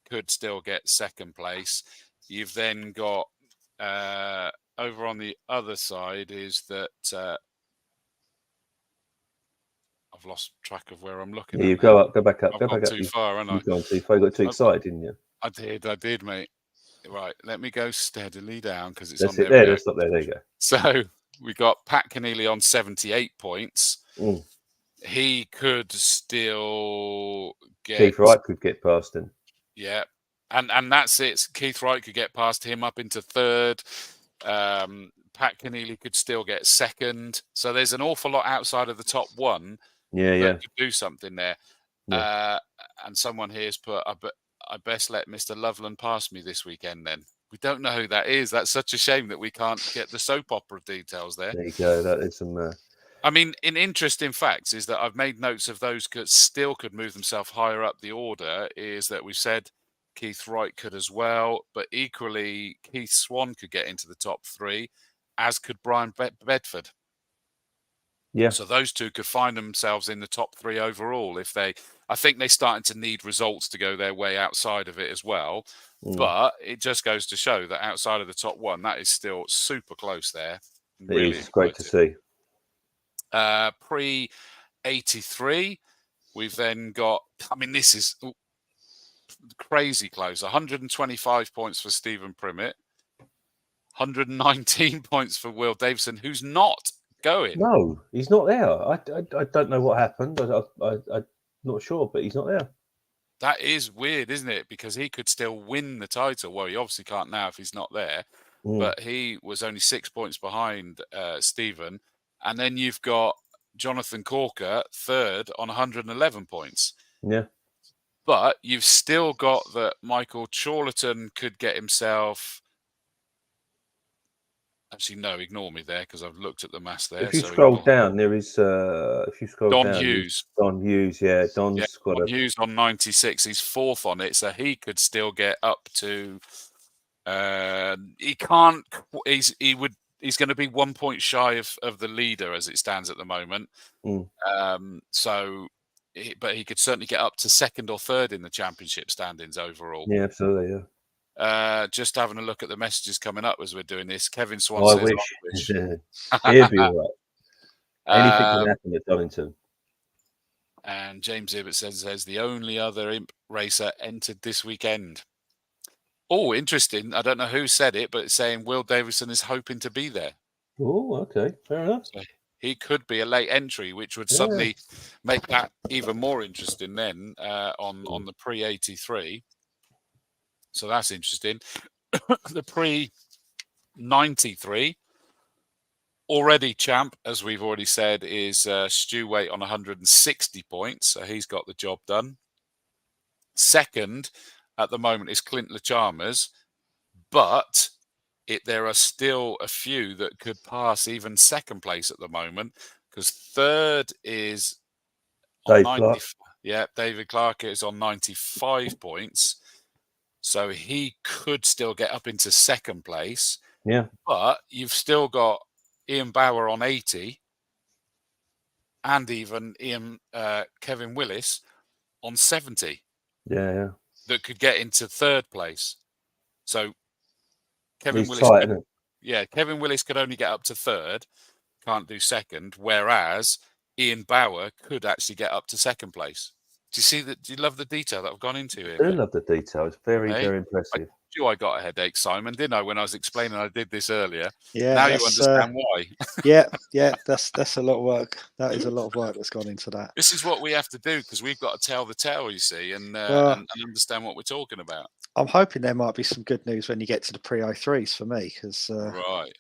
could still get second place. You've then got over on the other side is that I've lost track of where I'm looking. Yeah, you go back up. I've gone too far, haven't I? You've gone too far. You got too excited, didn't you? I did, mate. Right, let me go steadily down, because it's That's on it there. Let's stop there. There you go. So we got Pat Keneally on 78 points. He could still get. Keith Wright could get past him. Yeah, and that's it. Keith Wright could get past him up into third. Pat Keneally could still get second. So there's an awful lot outside of the top one. Yeah. Could do something there. Yeah. And someone here's put, I best let Mr. Loveland pass me this weekend then. We don't know who that is. That's such a shame that we can't get the soap opera details there. There you go. That is some... I mean, in interesting facts is that I've made notes of those that still could move themselves higher up the order, is that we've said Keith Wright could as well, but equally Keith Swan could get into the top 3, as could Brian Bedford. Yeah. So those two could find themselves in the top 3 overall I think they're starting to need results to go their way outside of it as well. But it just goes to show that outside of the top 1, that is still super close there. Really, it's great to see. Pre-83, we've then got, I mean, this is crazy close. 125 points for Stephen Primmett, 119 points for Will Davison, who's not going. No, he's not there. I don't know what happened. I'm not sure, but he's not there. That is weird, isn't it? Because he could still win the title. Well, he obviously can't now if he's not there. But he was only 6 points behind Stephen. And then you've got Jonathan Corker, third, on 111 points. Yeah. But you've still got that Michael Chorlton could get himself... Actually, no, ignore me there, because I've looked at the mass there. If you scroll down, there is... if you scroll Don down... Hughes. Don Hughes, yeah. Don Hughes on 96. He's fourth on it, so he could still get up to... he can't... He would he's going to be 1 point shy of the leader as it stands at the moment. But he could certainly get up to second or third in the championship standings overall. Yeah, absolutely. Yeah. Just having a look at the messages coming up as we're doing this. Kevin Swan I says, wish. I wish. He'd be all right. Anything can happen at Donington. And James Ibbott says the only other imp racer entered this weekend. Oh, interesting. I don't know who said it, but it's saying Will Davison is hoping to be there. Oh, okay. Fair enough. So he could be a late entry, which would suddenly make that even more interesting then on the pre-83. So that's interesting. The pre-93, already champ, as we've already said, is Stu Waite on 160 points. So he's got the job done. Second at the moment is Clint LeChalmers, but there are still a few that could pass even second place at the moment, because third is on 90. Yeah, David Clark is on 95 points. So he could still get up into second place. Yeah. But you've still got Ian Bauer on 80 and even Kevin Willis on 70. Yeah. That could get into third place. So Kevin Willis, Kevin Willis could only get up to third, can't do second, whereas Ian Bauer could actually get up to second place. Do you see that? Do you love the detail that I've gone into here? I do love the detail. It's very impressive. I got a headache, Simon, didn't I, when I was explaining I did this earlier? Yeah. Now you understand why. Yeah. That's a lot of work. That is a lot of work that's gone into that. This is what we have to do, because we've got to tell the tale, you see, and understand what we're talking about. I'm hoping there might be some good news when you get to the pre-03s for me, because right.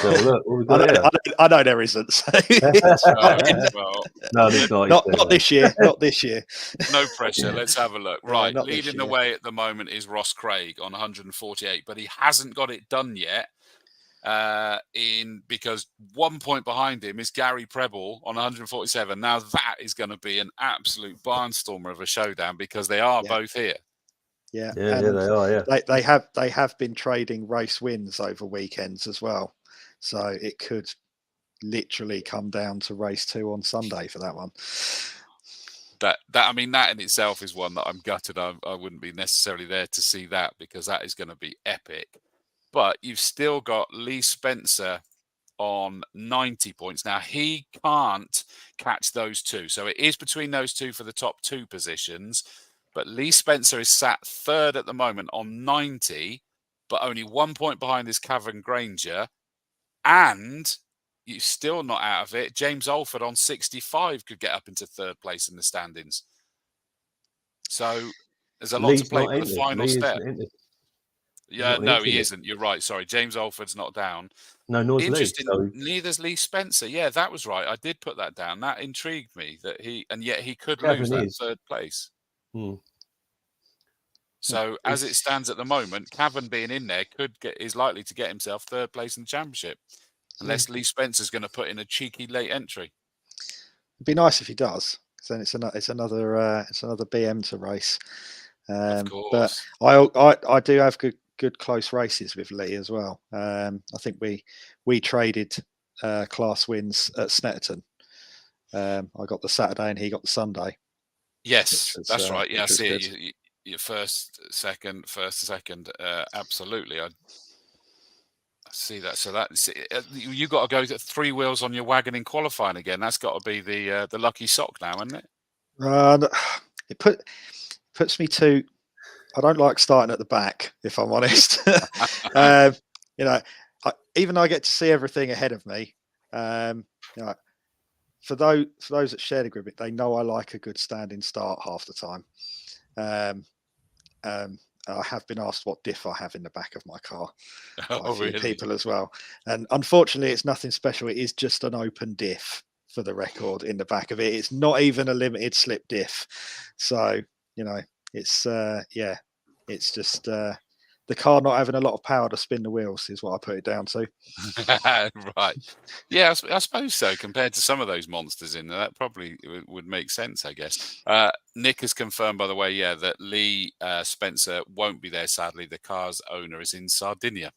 Well, look, I know there isn't. So. No, there's not. Not this year. Not this year. No pressure. Let's have a look. Right, leading the year. way at the moment is Ross Craig on 148, but he hasn't got it done yet. Because 1 point behind him is Gary Preble on 147. Now that is going to be an absolute barnstormer of a showdown, because they are both here. Yeah, they are. Yeah, they have been trading race wins over weekends as well, so it could literally come down to race 2 on Sunday for that one. That in itself is one that I'm gutted. I wouldn't be necessarily there to see that, because that is going to be epic. But you've still got Lee Spencer on 90 points. Now, he can't catch those two. So it is between those two for the top 2 positions. But Lee Spencer is sat third at the moment on 90, but only 1 point behind is Cavan Granger. And you're still not out of it. James Alford on 65 could get up into third place in the standings. So there's a lot to play for the final step. Yeah, no, he isn't. You're right. Sorry, James Alford's not down. No, nor is Lee. Neither's Lee Spencer. Yeah, that was right. I did put that down. That intrigued me. Yet he could lose that third place. So as it stands at the moment, Cavan being in there is likely to get himself third place in the championship, unless Lee Spencer's going to put in a cheeky late entry. It'd be nice if he does, because then it's another BM to race. Of course. But I do have good close races with Lee as well. I think we traded class wins at Snetterton. I got the Saturday and he got the Sunday. Yes, that's right. Yeah, I see it. Your first, second. Absolutely. I see that. So you got to go to 3 wheels on your wagon in qualifying again. That's got to be the lucky sock now, isn't it? It puts me to. I don't like starting at the back, if I'm honest. Even though I get to see everything ahead of me. For those that share the grid, they know I like a good standing start half the time. I have been asked what diff I have in the back of my car by a few people as well. And unfortunately, it's nothing special. It is just an open diff, for the record, in the back of it. It's not even a limited slip diff. So, it's it's just the car not having a lot of power to spin the wheels is what I put it down to. Right. Yeah, I suppose so. Compared to some of those monsters in there, that probably would make sense, I guess. Nick has confirmed, by the way, that Lee Spencer won't be there, sadly. The car's owner is in Sardinia.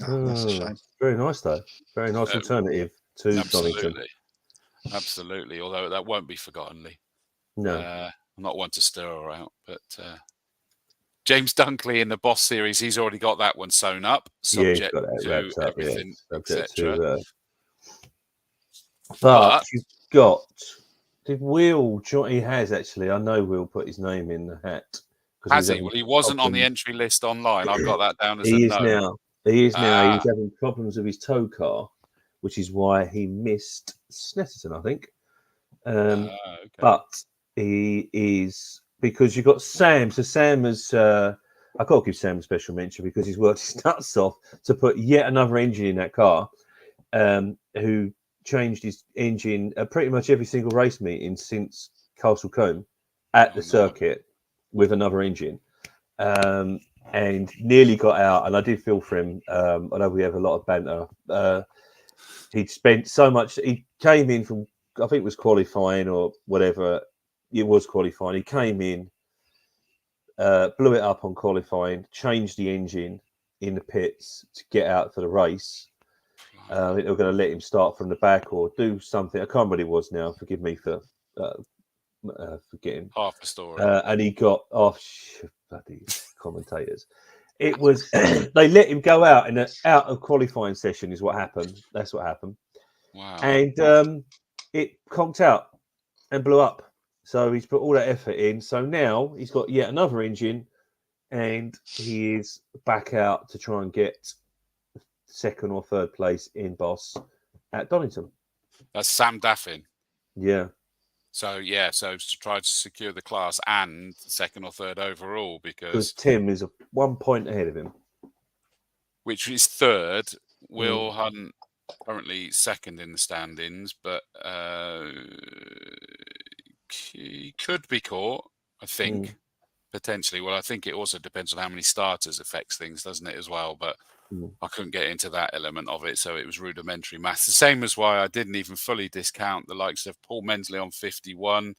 Oh, that's a shame. Very nice, though. Very nice alternative to Donington. Absolutely. Although that won't be forgotten, Lee. No. I'm not one to stir her out, but James Dunkley in the Boss series, he's already got that one sewn up, subject to everything, etc. But you've got... He has actually. I know Will put his name in the hat. Has he? Well, he wasn't on the entry list online. I've got that down as he a is no. now. He is now. He was having problems with his tow car, which is why he missed Snetterton, I think. Okay. But he is, because you've got Sam. So Sam has... I can't give Sam a special mention because he's worked his nuts off to put yet another engine in that car, who changed his engine at pretty much every single race meeting since Castle Combe at the circuit with another engine, and nearly got out. And I did feel for him. I know we have a lot of banter. He'd spent so much. He came in from, I think it was qualifying or whatever. It was qualifying. He came in, blew it up on qualifying, changed the engine in the pits to get out for the race. I think they were going to let him start from the back or do something. I can't remember what it was now. Forgive me for forgetting. Half a story. And he got bloody commentators. It was they let him go out in an out of qualifying session is what happened. That's what happened. Wow. And it conked out and blew up. So he's put all that effort in. So now he's got yet another engine, and he is back out to try and get second or third place in Boss at Donington. That's Sam Daffin. Yeah. So to try to secure the class and second or third overall, because Tim is 1 point ahead of him, which is third. Will Hunt currently second in the standings, but he could be caught, I think, potentially. Well, I think it also depends on how many starters affects things, doesn't it, as well? But I couldn't get into that element of it, so it was rudimentary maths. The same as why I didn't even fully discount the likes of Paul Mensley on 51,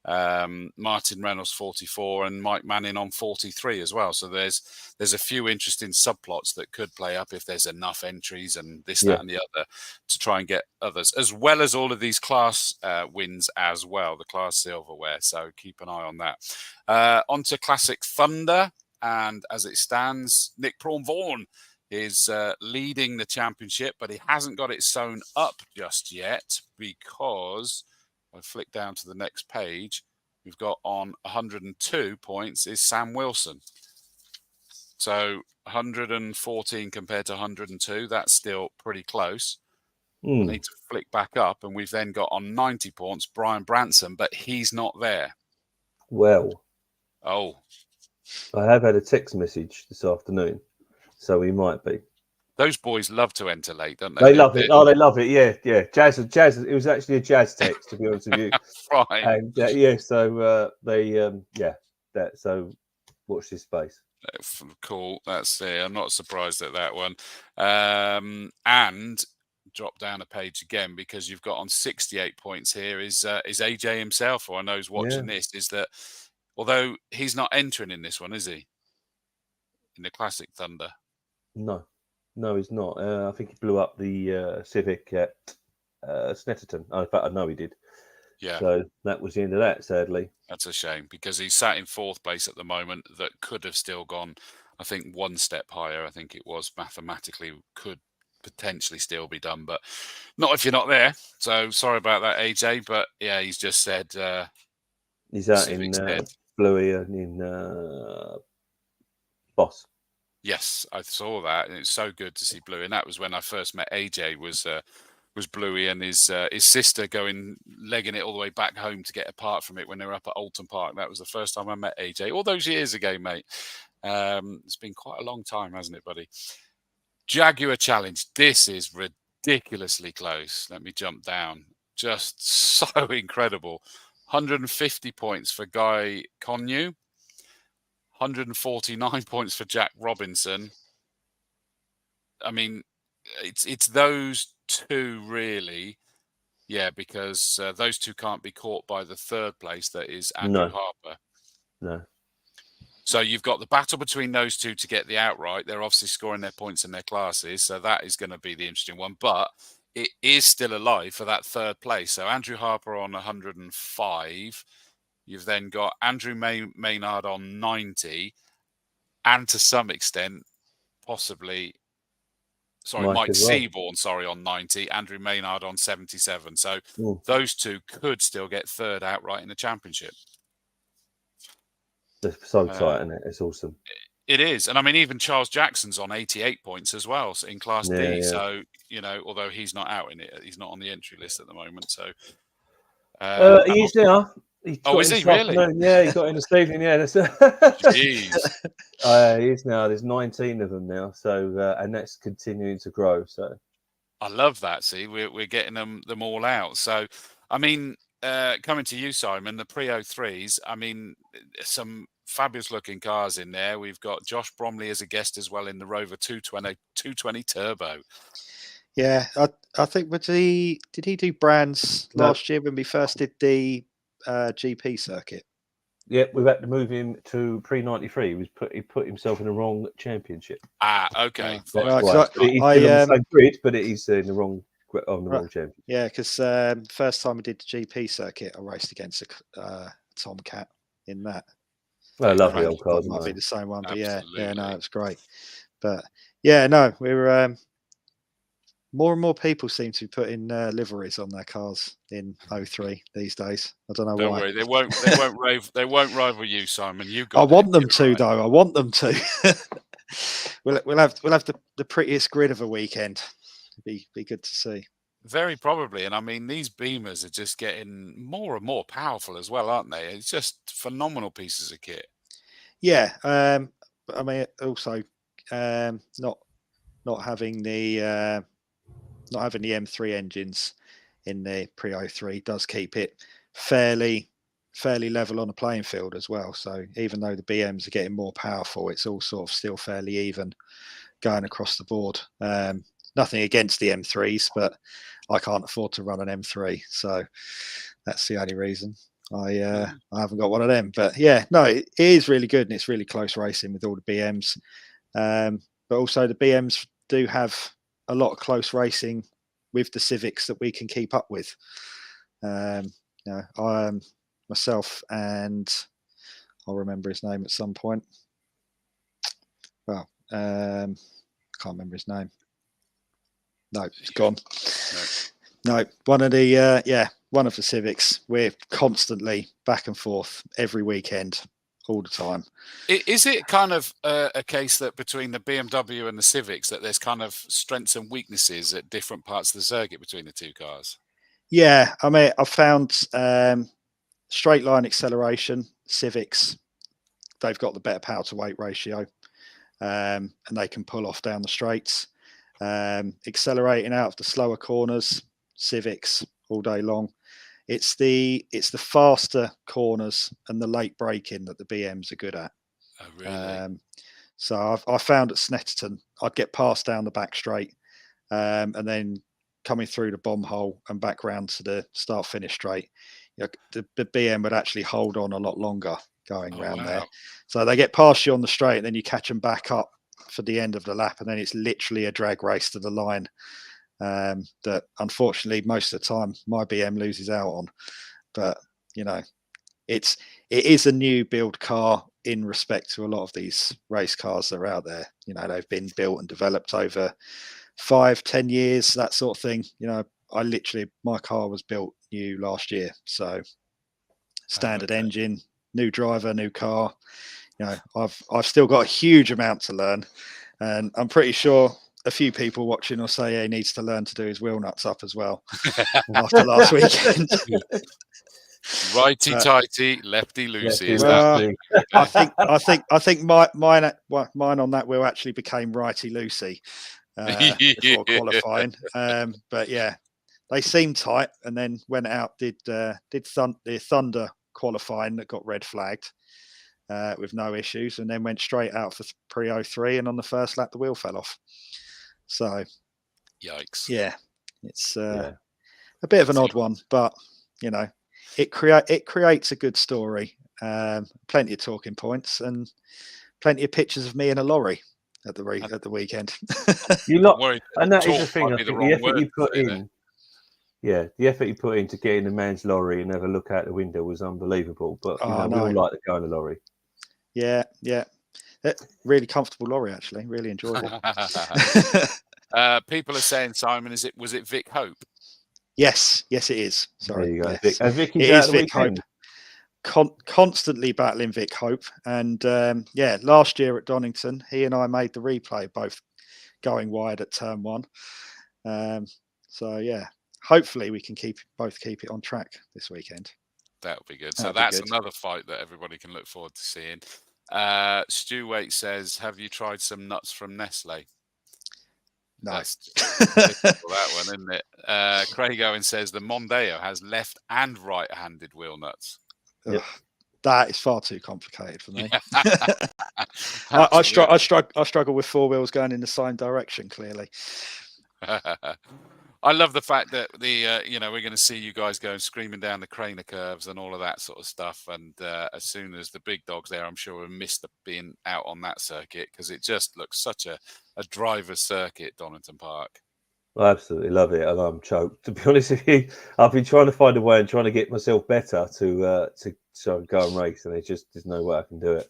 Martin Reynolds 44, and Mike Manning on 43 as well. So there's a few interesting subplots that could play up if there's enough entries and this, that, and the other to try and get others, as well as all of these class wins as well, the class silverware. So keep an eye on that. On to Classic Thunder, and as it stands, Nick Prawn-Vaughan is leading the championship, but he hasn't got it sewn up just yet because I flick down to the next page. We've got on 102 points is Sam Wilson. So 114 compared to 102, that's still pretty close. I need to flick back up, and we've then got on 90 points Brian Branson, but he's not there. Well, I have had a text message this afternoon. So he might be. Those boys love to enter late, don't they? They love it. Oh, they love it. Yeah. Jazz. It was actually a Jazz text, to be honest with you. Right. And so watch this space. Cool. That's it. I'm not surprised at that one. And drop down a page again, because you've got on 68 points here is AJ himself, or I know who's watching this, is that although he's not entering in this one, is he? In the Classic Thunder. No, he's not. I think he blew up the Civic at Snetterton. In fact, I know he did. Yeah. So that was the end of that, sadly. That's a shame, because he's sat in fourth place at the moment. That could have still gone, I think, one step higher. I think it was mathematically could potentially still be done, but not if you're not there. So sorry about that, AJ. But yeah, he's just said he's out in Bluey and in Boss. Yes, I saw that, and it's so good to see Bluey. And that was when I first met AJ. Was Bluey and his sister legging it all the way back home to get apart from it when they were up at Alton Park. That was the first time I met AJ, all those years ago, mate. It's been quite a long time, hasn't it, buddy? Jaguar Challenge. This is ridiculously close. Let me jump down. Just so incredible. 150 points for Guy Connew. 149 points for Jack Robinson. I mean, it's those two really, because those two can't be caught by the third place, that is Andrew Harper. No. So you've got the battle between those two to get the outright. They're obviously scoring their points in their classes, so that is going to be the interesting one. But it is still alive for that third place. So Andrew Harper on 105. You've then got Andrew Maynard on 90, and to some extent, possibly, Mike Seaborn, on 90, Andrew Maynard on 77. So those two could still get third outright in the championship. It's so tight, isn't it? It's awesome. It is. And I mean, even Charles Jackson's on 88 points as well in Class D. Yeah. So, although he's not out in it, he's not on the entry list at the moment. So, he is now. Is he really? Yeah, he got in this evening. Yeah, jeez. He is now. There's 19 of them now. So, and that's continuing to grow. So, I love that. See, we're getting them all out. So, I mean, coming to you, Simon, the Pre-03s. I mean, some fabulous looking cars in there. We've got Josh Bromley as a guest as well in the Rover 220 Turbo. Yeah, I think did he do brands last year when we first did the GP circuit? Yeah, we've had to move him to Pre-93. He put himself in the wrong championship. Okay. He's on the same grid, but he's in the wrong wrong championship. Yeah, because first time we did the GP circuit, I raced against a Tomcat in that. Well, lovely old cars. Might be the same one, but absolutely. yeah, no, it's great. But yeah, no, we're more and more people seem to be putting liveries on their cars in 03 these days. I don't know why. Don't worry, they won't rival you, Simon. I want them to, though. I want them to. we'll have the prettiest grid of a weekend. Be good to see. Very probably, and I mean these Beamers are just getting more and more powerful as well, aren't they? It's just phenomenal pieces of kit. Yeah, I mean also not having the M3 engines in the Pre-03 does keep it fairly level on a playing field as well. So even though the BMs are getting more powerful, it's all sort of still fairly even going across the board. Nothing against the M3s, but I can't afford to run an M3, so that's the only reason I haven't got one of them. But yeah, no, it is really good and it's really close racing with all the BMs. But also the BMs do have a lot of close racing with the Civics that we can keep up with. Myself and I'll remember his name at some point. Well, can't remember his name. No, it's gone. No, one of the Civics. We're constantly back and forth every weekend, all the time. Is it kind of a case that between the BMW and the Civics that there's kind of strengths and weaknesses at different parts of the circuit between the two cars? Yeah, I mean, I've found straight line acceleration, Civics, they've got the better power to weight ratio, and they can pull off down the straights. Accelerating out of the slower corners, Civics all day long. It's the faster corners and the late braking that the BMs are good at. Oh, really? So I found at Snetterton, I'd get past down the back straight, and then coming through the bomb hole and back round to the start finish straight. The BM would actually hold on a lot longer going around there. So they get past you on the straight, and then you catch them back up for the end of the lap, and then it's literally a drag race to the line that unfortunately most of the time my BM loses out on. But it is a new build car in respect to a lot of these race cars that are out there. They've been built and developed over 5-10 years, that sort of thing. My car was built new last year, so standard engine, new driver, new car. I've still got a huge amount to learn, and I'm pretty sure a few people watching will say he needs to learn to do his wheel nuts up as well after last weekend. Righty tighty, lefty loosey. Well, I think mine on that wheel actually became righty loosey before qualifying. But yeah, they seemed tight, and then went out did the Thunder qualifying that got red flagged with no issues, and then went straight out for Pre-03, and on the first lap the wheel fell off. So, yikes! Yeah, it's a bit of an odd one, but it creates a good story, Plenty of talking points and plenty of pictures of me in a lorry at the weekend. You lot, Worried and that is the talk thing. might I be think the the wrong effort you word put to say in, the effort you put in to get in the man's lorry and have a look out the window was unbelievable. But we all like to go in a lorry. Yeah. Really comfortable lorry, actually. Really enjoyed it. People are saying, Simon, was it Vic Hope? Yes, it is. Sorry. There you go. Yes. And Vicky's It out is the Vic weekend. Hope. Constantly battling Vic Hope. And last year at Donington, he and I made the replay, both going wide at turn 1. Hopefully we can both keep it on track this weekend. That'll be good. So that's another fight that everybody can look forward to seeing. Stu Waite says, have you tried some nuts from Nestle? No. That's typical, that one, isn't it? Craig Owen says the Mondeo has left and right-handed wheel nuts. Yep. That is far too complicated for me. I struggle with 4 wheels going in the same direction, clearly. I love the fact that we're going to see you guys going screaming down the Craner curves and all of that sort of stuff. And as soon as the big dog's there, I'm sure we'll miss being out on that circuit because it just looks such a driver's circuit, Donington Park. I absolutely love it, and I'm choked. To be honest with you, I've been trying to find a way and trying to get myself better to go and race, and there's no way I can do it.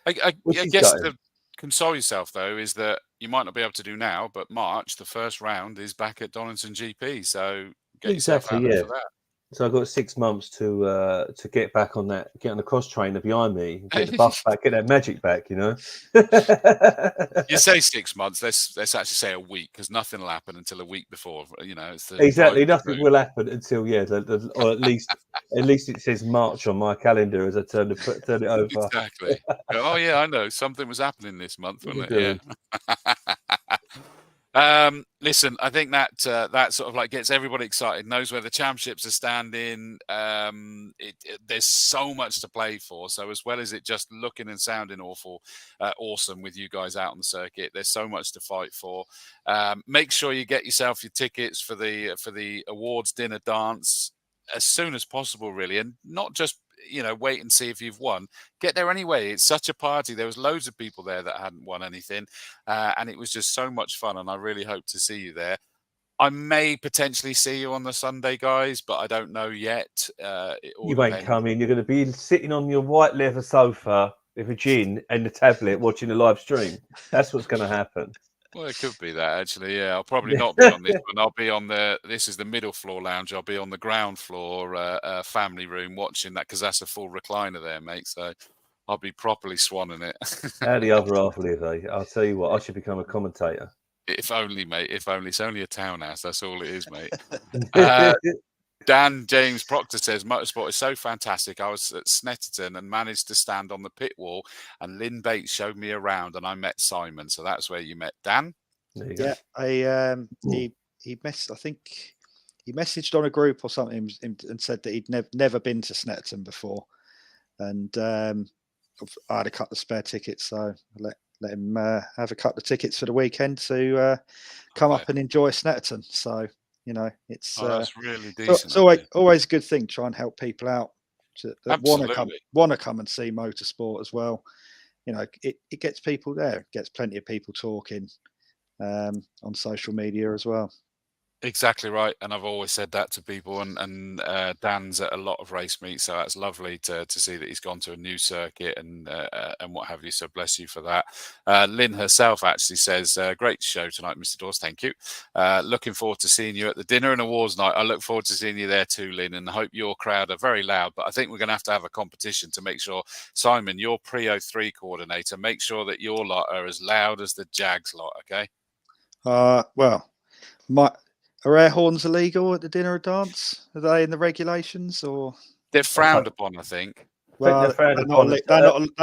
I guess to console yourself though is that you might not be able to do now, but March, the first round is back at Donington GP, so get yourself out there for that. So I've got 6 months to get back on that, get on the cross trainer behind me, get the buff back, get that magic back, you know. You say 6 months, let's actually say a week, because nothing will happen until a week before. It's exactly nothing will happen until or at least it says March on my calendar as I turn it over. Exactly. Oh yeah, I know something was happening this month, wasn't it? Yeah. Listen, I think that sort of like gets everybody excited, knows where the championships are standing. There's so much to play for. So as well as it just looking and sounding awesome with you guys out on the circuit, there's so much to fight for. Make sure you get yourself your tickets for the awards dinner dance as soon as possible, really, and not just wait and see if you've won. Get there anyway. It's such a party. There was loads of people there that hadn't won anything, and it was just so much fun, and I really hope to see you there. I may potentially see you on the Sunday, guys, but I don't know yet. You won't come in. You're going to be sitting on your white leather sofa with a gin and the tablet watching the live stream. That's what's going to happen. Well, it could be that, actually, yeah. I'll probably not be on this one. I'll be on this is the middle floor lounge. I'll be on the ground floor family room watching that, because that's a full recliner there, mate. So I'll be properly swanning it. How the other half live, eh? I'll tell you what, I should become a commentator. If only, mate. If only. It's only a townhouse. That's all it is, mate. Dan James Proctor says, motorsport is so fantastic. I was at Snetterton and managed to stand on the pit wall, and Lynn Bates showed me around, and I met Simon. So that's where you met Dan. Yeah, he messaged. I think he messaged on a group or something and said that he'd never been to Snetterton before, and I had a couple of spare tickets, so I let him have a couple of tickets for the weekend to come up and enjoy Snetterton. So. It's that's really decent. It's always a good thing to try and help people out that want to come and see motorsport as well. It gets people there. It gets plenty of people talking on social media as well. Exactly right, and I've always said that to people. And Dan's at a lot of race meets, so that's lovely to see that he's gone to a new circuit and what have you. So bless you for that. Lynn herself actually says, "Great show tonight, Mr. Dawes. Thank you. Looking forward to seeing you at the dinner and awards night. I look forward to seeing you there too, Lynn. And I hope your crowd are very loud. But I think we're going to have a competition to make sure, Simon, your pre-03 coordinator, make sure that your lot are as loud as the Jags lot. Okay. Are air horns illegal at the dinner dance? Are they in the regulations, or they're frowned upon? I think. Well, they're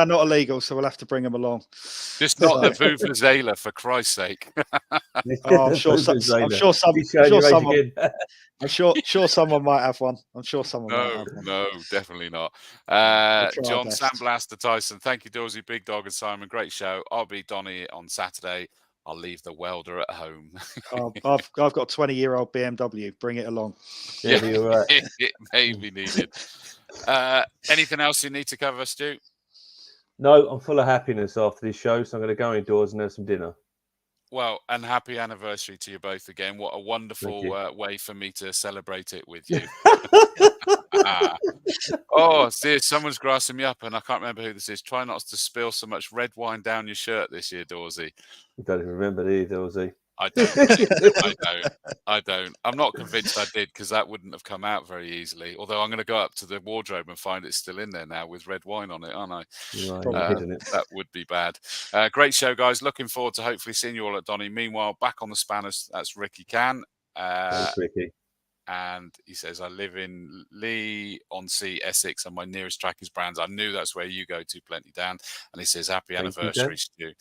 not illegal, so we'll have to bring them along. Just not the vuvuzela, for Christ's sake. I'm sure someone might have one. I'm sure someone might have one. No, definitely not. John Sandblaster Tyson, thank you, Dawesy, Big Dog, and Simon. Great show. I'll be Donny on Saturday. I'll leave the welder at home. I've got a 20-year-old BMW. Bring it along. Yeah, it may be needed. Anything else you need to cover, Stu? No, I'm full of happiness after this show, so I'm going to go indoors and have some dinner. Well, and happy anniversary to you both again. What a wonderful way for me to celebrate it with you. Oh, see, someone's grassing me up, and I can't remember who this is. Try not to spill so much red wine down your shirt this year, Dawesy. You don't even remember, do you, Dawesy? I don't. I don't. I'm not convinced I did, because that wouldn't have come out very easily. Although I'm going to go up to the wardrobe and find it's still in there now with red wine on it, aren't I? That would be bad. Great show, guys. Looking forward to hopefully seeing you all at Donny. Meanwhile, back on the spanners, that's Ricky Can. Thanks, Ricky. And he says, I live in Leigh-on-Sea, Essex, and my nearest track is Brands. I knew that's where you go to, Plenty Dan. And he says, happy anniversary, Stu.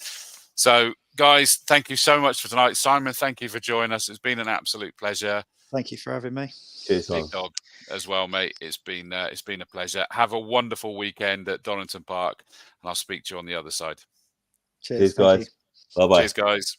So, guys, thank you so much for tonight. Simon, thank you for joining us. It's been an absolute pleasure. Thank you for having me. Cheers, Big Dog, as well, mate. It's been a pleasure. Have a wonderful weekend at Donington Park, and I'll speak to you on the other side. Cheers, guys. Bye-bye. Cheers, guys.